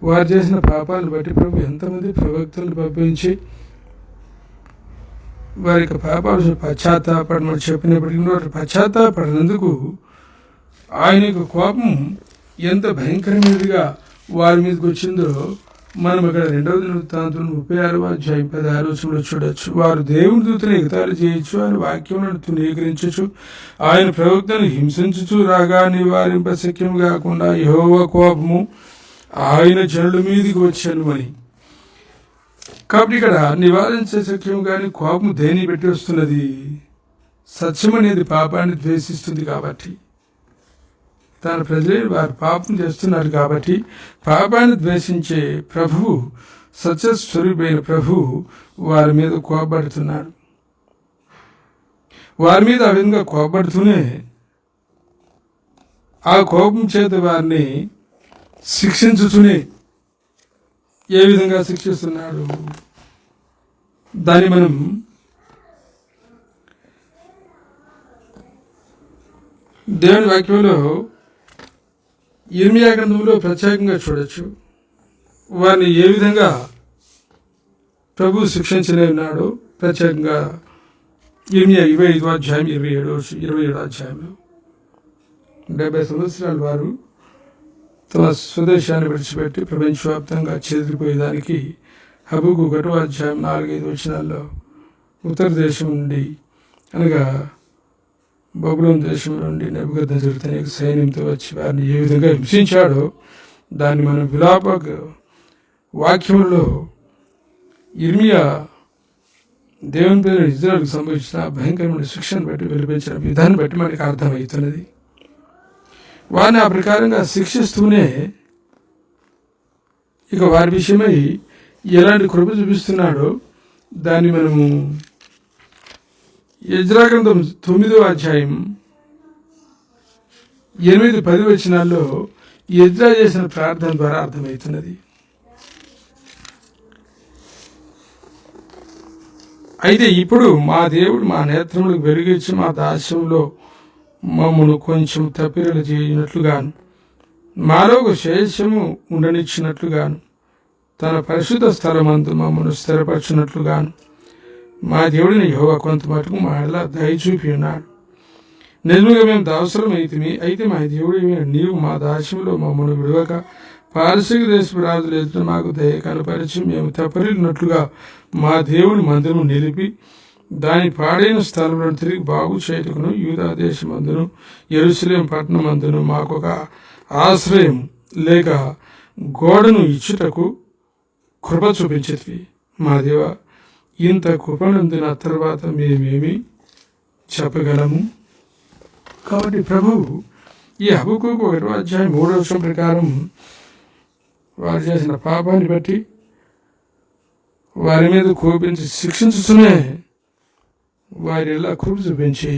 వారు చేసిన పాపాలను బట్టి ప్రభు ఎంతమంది ప్రవక్తలను పంపించి వారి యొక్క పాపాలు పశ్చాత్తాపడమని చెప్పినప్పటికీ వారు పశ్చాత్తాపడినందుకు ఆయన యొక్క కోపం ఎంత భయంకరమైనదిగా వారి మీదకి వచ్చిందో మనం ఇక్కడ 2వ దినవృత్తాంతం 36వ అధ్యాయం 16వ వచనంలో చూడొచ్చు. వారు దేవుని దూతను ఎగతాళి చేయొచ్చు, ఆయన వాక్యములను తునీకరించచ్చు, ఆయన ప్రవక్తను హింసించుచు రాగా నివారింప శక్యం కాకుండా యెహోవా కోపము ఆయన జనుల మీదికి వచ్చాను అని. కాబట్టి ఇక్కడ నివారించే శక్యం కానీ కోపం దేని పెట్టి వస్తున్నది? సత్యం అనేది పాపాన్ని ద్వేషిస్తుంది కాబట్టి, తన ప్రజలే వారు పాపం చేస్తున్నారు కాబట్టి పాపాన్ని ద్వేషించే ప్రభువు, సత్యస్వరూపైన ప్రభువు వారి మీద కోపడుతున్నాడు. వారి మీద ఆ విధంగా కోపడుతూనే ఆ కోపం చేత వారిని శిక్షించుతూనే ఏ విధంగా శిక్షిస్తున్నాడు దాన్ని మనం దేవుని వాక్యంలో ఇర్మియా గ్రంథంలో ప్రత్యేకంగా చూడొచ్చు. వారిని ఏ విధంగా ప్రభు శిక్షించలే ఉన్నాడో ప్రత్యేకంగా ఇర్మియా 25వ అధ్యాయం 27వ అధ్యాయంలో 70 సంవత్సరాల వారు తమ స్వదేశాన్ని విడిచిపెట్టి ప్రపంచవ్యాప్తంగా చెదిరిపోయేదానికి హబక్కూకు 1వ అధ్యాయం 4-5 వచనాల్లో ఉత్తర దేశం నుండి అనగా బబులోను దేశం నుండి నెబుకద్నెజరు తన యొక్క సైన్యంతో వచ్చి వారిని ఏ విధంగా హింసించాడో దాన్ని మనం విలాప వాక్యంలో ఇర్మియా దేవుని పేరు ఇజ్రాయేలుకు సంభవించిన భయంకరమైన శిక్షను బట్టి వెలిపించిన విధాన్ని బట్టి మనకి అర్థమవుతున్నది. వారిని ఆ ప్రకారంగా శిక్షిస్తూనే ఇక వారి విషయమై ఎలాంటి కృప చూపిస్తున్నాడో దాన్ని మనము ఎజ్రా గ్రంథం 9వ అధ్యాయం 8-10 వచనాల్లో ఎజ్రా చేసిన ప్రార్థన ద్వారా అర్థమవుతున్నది. అయితే ఇప్పుడు మా దేవుడు మా నేత్రములకు వెలుగిచ్చి మా దాస్యంలో మమ్మను కొంచెం తప్పిరలు చేయనట్లుగాను మాలో ఒక శేషము ఉండనిచ్చినట్లుగాను తన పరిశుద్ధ స్థలమందు మమ్మను స్థిరపరచినట్లుగాను మా దేవుడిని యెహోవా కొంత మటుకు మా ఎలా దయ చూపి ఉన్నాడు. నిజంగా మేము దాసులం అయితే మా దేవుడు నీవు మా దాస్యంలో మమ్మను విడవక పారసీక దేశపు రాజులు ఎదుట మాకు దయ కనపరిచి మేము తప్పరినట్లుగా మా దేవుని మందిరము నిలిపి దాని పాడైన స్థలంలో తిరిగి బాగు చేయటకును యూదా దేశమందును యెరూషలేము పట్టణమందును మాకు ఒక ఆశ్రయం లేక గోడను ఇచ్చుటకు కృప చూపించేది. మా దేవ, ఇంత కృపనందిన తర్వాత మేమేమి చెప్పగలము? కాబట్టి ప్రభువు ఈ హబక్కూకు 1వ అధ్యాయం 3వ వచనం ప్రకారం వారు చేసిన పాపాన్ని బట్టి వారి మీద కోపించి శిక్షించుతూనే వారి ఎలా కృప చూపించి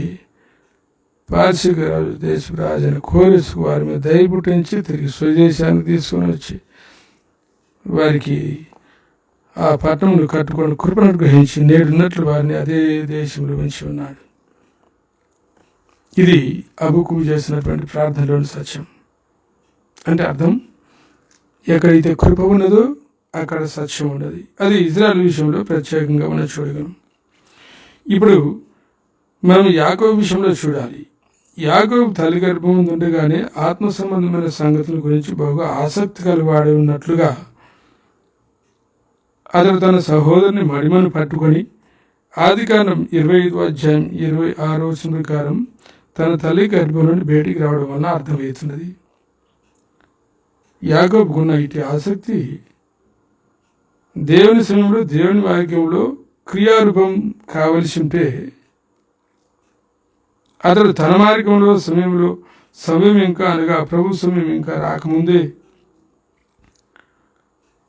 పార్శిక రాజు దేశపు రాజైన కోరెసు వారి మీద దయ పుట్టించి తిరిగి స్వదేశానికి తీసుకొని వచ్చి వారికి ఆ పట్టణంలో కట్టుకొని కృపను అనుగ్రహించి నేడున్నట్లు వారిని అదే దేశంలో ఉంచి ఉన్నాడు. ఇది హబక్కూకు చేసినటువంటి ప్రార్థనలోని సత్యం. అంటే అర్థం, ఎక్కడైతే కృప ఉన్నదో అక్కడ సత్యం ఉన్నది. అది ఇజ్రాయేల్ విషయంలో ప్రత్యేకంగా మనం చూడగలం. ఇప్పుడు మనం యాకోబు విషయంలో చూడాలి. యాకోబు తల్లి గర్భం ఉండగానే ఆత్మ సంబంధమైన సంగతుల గురించి బాగా ఆసక్తి కలివాడి ఉన్నట్లుగా అతడు తన సహోదరుని మడిమను పట్టుకొని ఆదికాండం 25వ అధ్యాయం 26వ వచనం ప్రకారం తన తల్లి గర్భం నుండి బయటికి రావడం వల్ల అర్థమవుతున్నది. యాకోబుకున్న ఇటు ఆసక్తి దేవుని సమయంలో దేవుని వాక్యంలో క్రియారూపం కావలసి ఉంటే అతడు తన మార్గంలో సమయం ఇంకా అనగా ప్రభు సమయం ఇంకా రాకముందే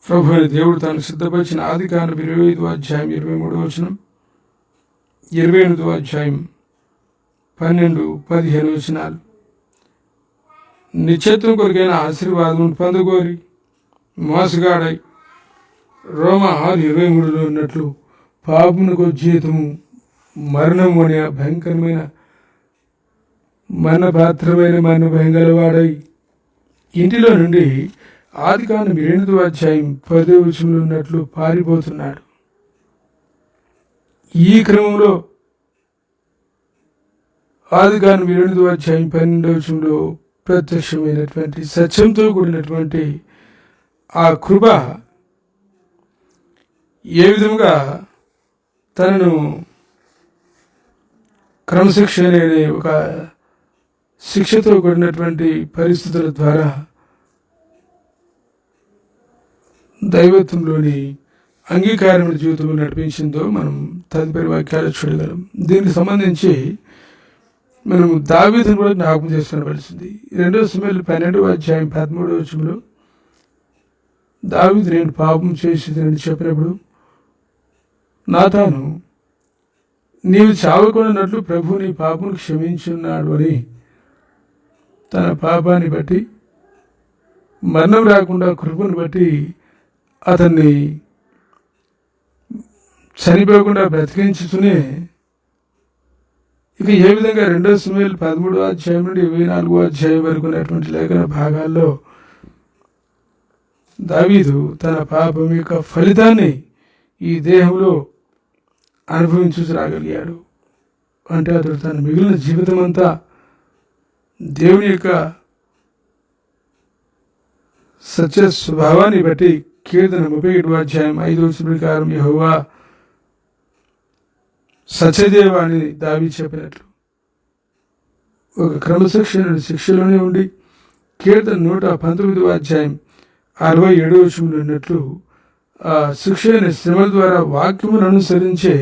ప్రభు అని దేవుడు తాను సిద్ధపరిచిన ఆదికాండం 25వ అధ్యాయం 23వ వచనం, 28వ అధ్యాయం 12-15 వచనాలు నిత్యత్వం కొరకైన ఆశీర్వాదం పొందగోరి మోసగాడై రోమ 6:23లో ఉన్నట్లు పాపమునకు జీతము మరణం అనే భయంకరమైన మరణపాత్రమైన మరణభయం గలవాడై ఇంటిలో నుండి ఆదికాండం 8వ అధ్యాయం 10వ వచనంలో ఉన్నట్లు పారిపోతున్నాడు. ఈ క్రమంలో ఆదికాండం 8వ అధ్యాయం 12వ వచనంలో ప్రత్యక్షమైనటువంటి సత్యంతో కూడినటువంటి ఆ కృప ఏ విధంగా తనను క్రమశిక్షణ అనే ఒక శిక్షతో కూడినటువంటి పరిస్థితుల ద్వారా దైవత్వంలోని అంగీకారం జీవితంలో నడిపించిందో మనం తదుపరి వాక్యాలు చూడగలం. దీనికి సంబంధించి మనం దావీదును కూడా జ్ఞాపకం చేసుకోవలసింది. 2 సమూయేలు 12వ అధ్యాయం 13వ వచనంలో దావీదు నేను పాపం చేసేదని చెప్పినప్పుడు నాతాను నీవు చావకున్నట్లు ప్రభు నీ పాపను క్షమించున్నాడు అని తన పాపాన్ని బట్టి మరణం రాకుండా కృపను బట్టి అతన్ని చనిపోకుండా బ్రతికించుతూనే ఇక ఏ విధంగా 2 సమూయేలు 13వ అధ్యాయం నుండి 24వ అధ్యాయం వరకు ఉన్నటువంటి లేఖన భాగాల్లో దావీదు తన పాపం యొక్క ఫలితాన్ని ఈ దేహంలో అనుభవించు రాగలిగాడు. అంటే అతడు తన మిగిలిన జీవితం అంతా దేవుని యొక్క సత్య స్వభావాన్ని బట్టి కీర్తన 37వ అధ్యాయం 5వ వచనం ప్రకారం యెహోవా సత్యదేవ అని దావీదు చెప్పినట్లు ఒక క్రమశిక్షణ శిక్షలోనే ఉండి కీర్తన 119వ అధ్యాయం 67వ వచనంలో ఉన్నట్లు ఆ శిక్ష అయిన శ్రమల ద్వారా వాక్యమును అనుసరించి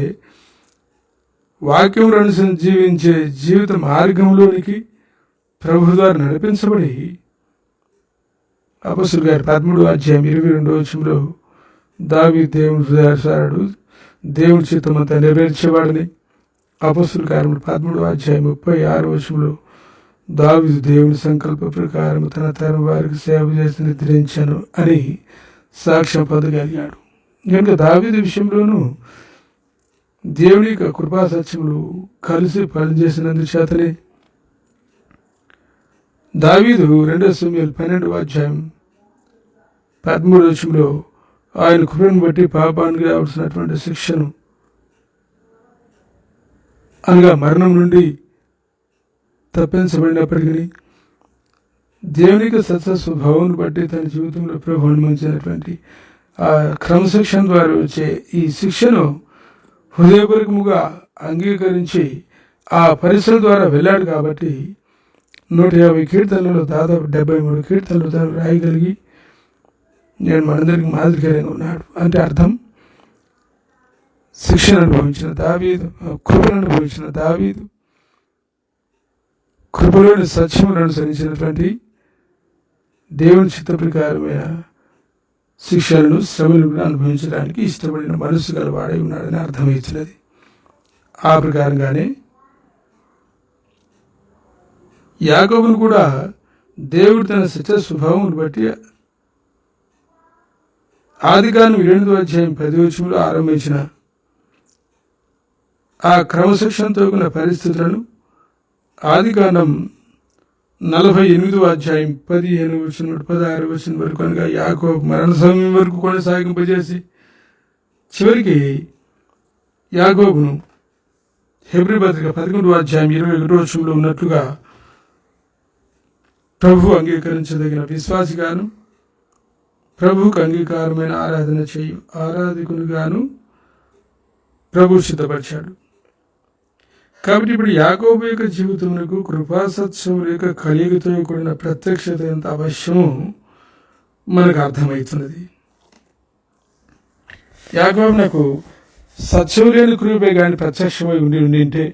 జీవించే జీవిత మార్గంలోనికి ప్రభు ద్వారా నడిపించబడి అపొస్తలుల గారి 13వ అధ్యాయం 22వ వచనంలో దావీదు దేవుని హృదయానుసారుడు దేవుని చిత్తమంతా నెరవేర్చేవాడని, అపొస్తలుల కార్యములు 13వ అధ్యాయం 36వ వచనంలో దావీదు దేవుని సంకల్ప ప్రకారం తన తరం వారికి సేవ చేసి నిద్రించాను అని సాక్ష్యం పొందగలిగాడు. కనుక దావీదు విషయంలోనూ దేవుని యొక్క కృపా సత్యములు కలిసి పనిచేసినందుచేతనే దావీదు 2 సమూయేలు 12వ అధ్యాయం 13వ వచనంలో ఆయన కృపను బట్టి పాపానికి రావాల్సినటువంటి శిక్షను అనగా మరణం నుండి తప్పించబడినప్పటికీ దేవునికి సత్య స్వభావాన్ని బట్టి తన జీవితంలో ప్రభు అనుమతించినటువంటి ఆ క్రమశిక్షణ ద్వారా వచ్చే ఈ శిక్షను హృదయపూర్వకముగా అంగీకరించి ఆ పరిశ్రమ ద్వారా వెళ్ళాడు కాబట్టి 150 కీర్తనలలో దాదాపు 73 కీర్తనలు తను రాయగలిగి నేను మనందరికి మాదిరికరంగా ఉన్నాడు. అంటే అర్థం శిక్షణ అనుభవించిన దావీదు, కృపను అనుభవించిన దావీదు, కృపలోని సత్యమును అనుసరించినటువంటి దేవుని చిత్త ప్రకారమైన శిక్షలను శ్రమలను కూడా అనుభవించడానికి ఇష్టపడిన మనసు గలవాడై ఉన్నాడని అర్థమవుతున్నది. ఆ ప్రకారంగానే యాకోబును కూడా దేవుడు తన సత్య స్వభావం బట్టి ఆదికాండం 8వ అధ్యాయం 10వ వచనంలో ఆరంభించిన ఆ క్రమశిక్షణతో ఉన్న పరిస్థితులను ఆదికాండం 48వ అధ్యాయం 15వ వచనం 16వ వచనం వరకు అనగా యాకోబు మరణ సమయం వరకు కొనసాగింపజేసి చివరికి యాకోబును హెబ్రీ పత్రిక 11వ అధ్యాయం 21వ వచనంలో ఉన్నట్లుగా ప్రభు అంగీకరించదగిన విశ్వాసిగాను ప్రభువుకు అంగీకారమైన ఆరాధన చేయు ఆరాధకునిగాను ప్రభు సిద్ధపరిచాడు. కాబట్టి ఇప్పుడు యాకోబు యొక్క జీవితమునకు కృపాసత్యముల యొక్క కలియుగతో కూడిన ప్రత్యక్షత ఎంత అవశ్యమో మనకు అర్థమవుతున్నది. యాకోబు నాకు సత్యం లేని కృపే కానీ ప్రత్యక్షమై ఉండింటే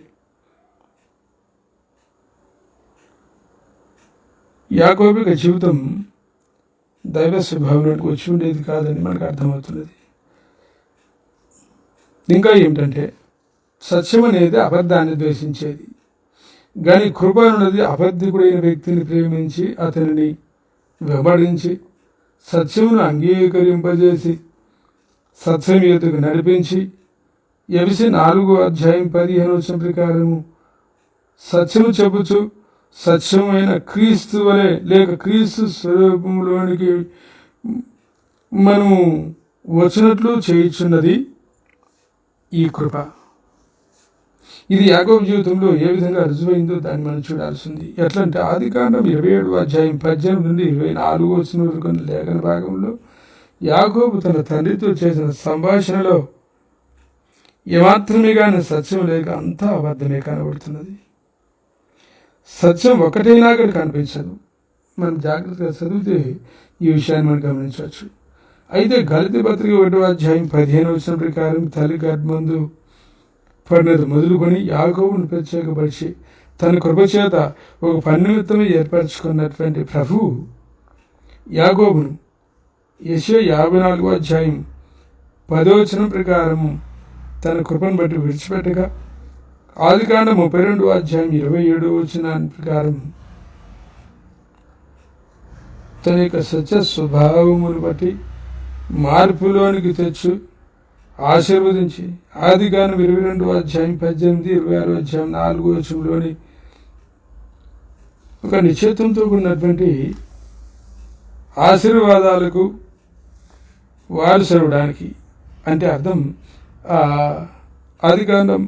యాకోబు యొక్క జీవితం దైవ స్వభావంలోకి వచ్చి ఉండేది కాదని మనకు అర్థమవుతున్నది. ఇంకా ఏమిటంటే సత్యం అనేది అబద్ధాన్ని ద్వేషించేది, కానీ కృప అన్నది అబద్ధికుడైన వ్యక్తిని ప్రేమించి అతనిని వెంబడించి సత్యమును అంగీకరింపజేసి సత్యం ఎదుగు నడిపించి ఎఫెసీ 4:15 ప్రకారము సత్యము చెప్పుచు సత్యమైన క్రీస్తు వలె లేక క్రీస్తు స్వరూపంలోనికి మనము వచ్చినట్లు చేయుచున్నది ఈ కృప. ఇది యాకోబు జీవితంలో ఏ విధంగా రుజువైందో దాన్ని మనం చూడాల్సింది. ఎట్లంటే ఆదికాండం 27:18 నుండి 24 వరకు లేఖన భాగంలో యాకోబు తన తండ్రితో చేసిన సంభాషణలో ఏమాత్రమే కానీ సత్యం లేక అంతా అబద్ధమే కనబడుతున్నది. సత్యం ఒకటైనా అక్కడ కనిపించదు. మనం జాగ్రత్తగా చదివితే ఈ విషయాన్ని మనం గమనించవచ్చు. అయితే గలతీ పత్రిక 1:15 ప్రకారం తల్లి గర్భమందు పడినది మొదలుకొని యాకోబును ప్రత్యేకపరిచి తన కృపచేత ఒక పని నిమిత్తమే ఏర్పరచుకున్నటువంటి ప్రభువు యాకోబును యెషయా 54:10 ప్రకారము తన కృపను బట్టి విడిచిపెట్టగా ఆదికాండం 32:27 ప్రకారం తన యొక్క సత్య స్వభావమును బట్టి మార్పులోనికి తెచ్చు ఆశీర్వదించి ఆదికాండం 22:18, 26:4 ఒక నిశ్చితంతో కూడినటువంటి ఆశీర్వాదాలకు వారసవడానికి అంటే అర్థం ఆదికాండం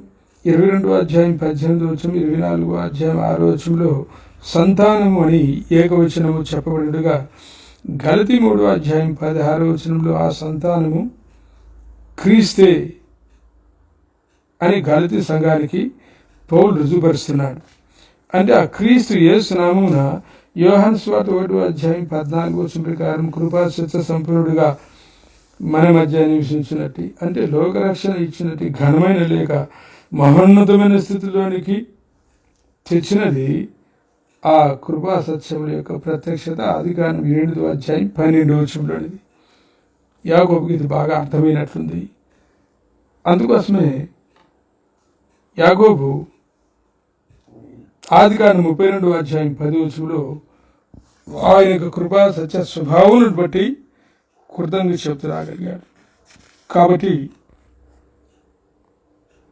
22:18, 24:6 సంతానము అని ఏకవచనము చెప్పబడినట్టుగా గలతీ 3:16 ఆ సంతానము క్రీస్తే అని గలతీ సంఘానికి పౌలు రుజువుపరుస్తున్నాడు. అంటే ఆ క్రీస్తు యేసు నామమున యోహాను సువార్త 1:14 ప్రకారం కృపాసత్య సంపూర్ణుడిగా మన మధ్య నివసించినట్టు అంటే లోకరక్షణ ఇచ్చినట్టు ఘనమైన లేక మహోన్నతమైన స్థితిలోనికి తెచ్చినది ఆ కృపా సత్యముల యొక్క ప్రత్యక్షత ఆదికాండం 7:12 యాకోబుకి ఇది బాగా అర్థమైనట్లుంది. అందుకోసమే యాకోబు ఆదికాండం 32:10 ఆయన యొక్క కృపా సత్య స్వభావాలను బట్టి కృతజ్ఞత చెప్తూ రాగలిగాడు. కాబట్టి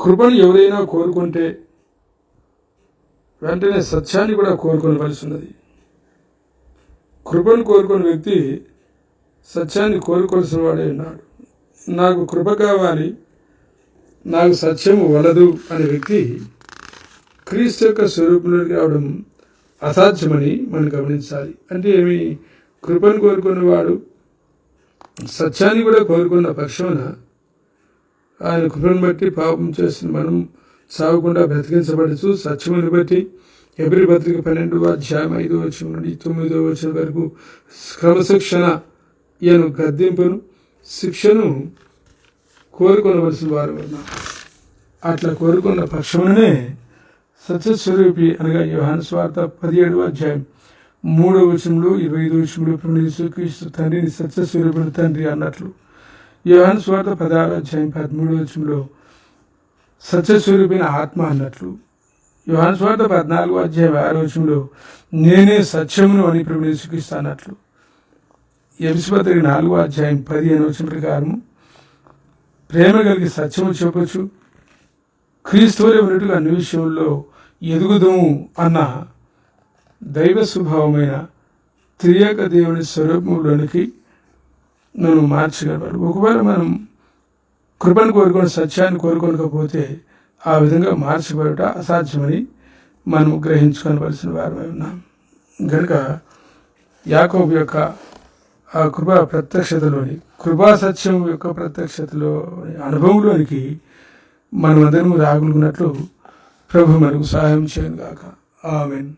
కృపను ఎవరైనా కోరుకుంటే వెంటనే సత్యాన్ని కూడా కోరుకోవలసి ఉన్నది. కృపను కోరుకున్న వ్యక్తి సత్యాన్ని కోరుకోవాల్సిన వాడే ఉన్నాడు. నాకు కృప కావాలి, నాకు సత్యము వలదు అనే వ్యక్తి క్రీస్తు యొక్క స్వరూపంలోకి రావడం అసాధ్యమని మనం గమనించాలి. అంటే ఏమి, కృపను కోరుకున్నవాడు సత్యాన్ని కూడా కోరుకున్న పక్షాన ఆయన కృపను బట్టి పాపం చేసిన మనం సాగకుండా బ్రతికించబడుతూ సత్యమును బట్టి హెబ్రీ పత్రిక 12:5 నుండి 9 వరకు క్రమశిక్షణ ఈయన గద్దింపును శిక్షను కోరుకొనవలసిన వారు ఉన్నారు. అట్లా కోరుకున్న పక్షమునే సత్యస్వరూపి అనగా యోహాను సువార్త 17:3, 25 తండ్రిని సత్యస్వరూపుని తండ్రి అన్నట్లు యోహాను సువార్త 16:13 సత్యస్వరూపిన ఆత్మ అన్నట్లు యోహాను సువార్త 14:6 నేనే సత్యమును అని ప్రభుని యేసుక్రీస్తు అన్నట్లు ఎఫెసీ పత్రిక 4:15 ప్రకారము ప్రేమ కలిగి సత్యము చెప్పచ్చు క్రీస్తువలే ఉన్నట్టుగా అన్ని విషయంలో ఎదుగుదము అన్న దైవ స్వభావమైన త్రియేక దేవుని స్వరూపంలోనికి మనం మార్చగలవాడు. ఒకవేళ మనం కృపను కోరుకొని సత్యాన్ని కోరుకోకపోతే ఆ విధంగా మార్చబడట అసాధ్యమని మనం గ్రహించుకోవలసిన వారమై ఉన్నాం. కనుక యాకోబు యొక్క ఆ కృపా ప్రత్యక్షతలోని కృపా సత్యం యొక్క ప్రత్యక్షతలో అనుభవంలోనికి మనమందరం రాగలుగున్నట్లు ప్రభు మనకు సహాయం చేయను గాక. ఆమేన్.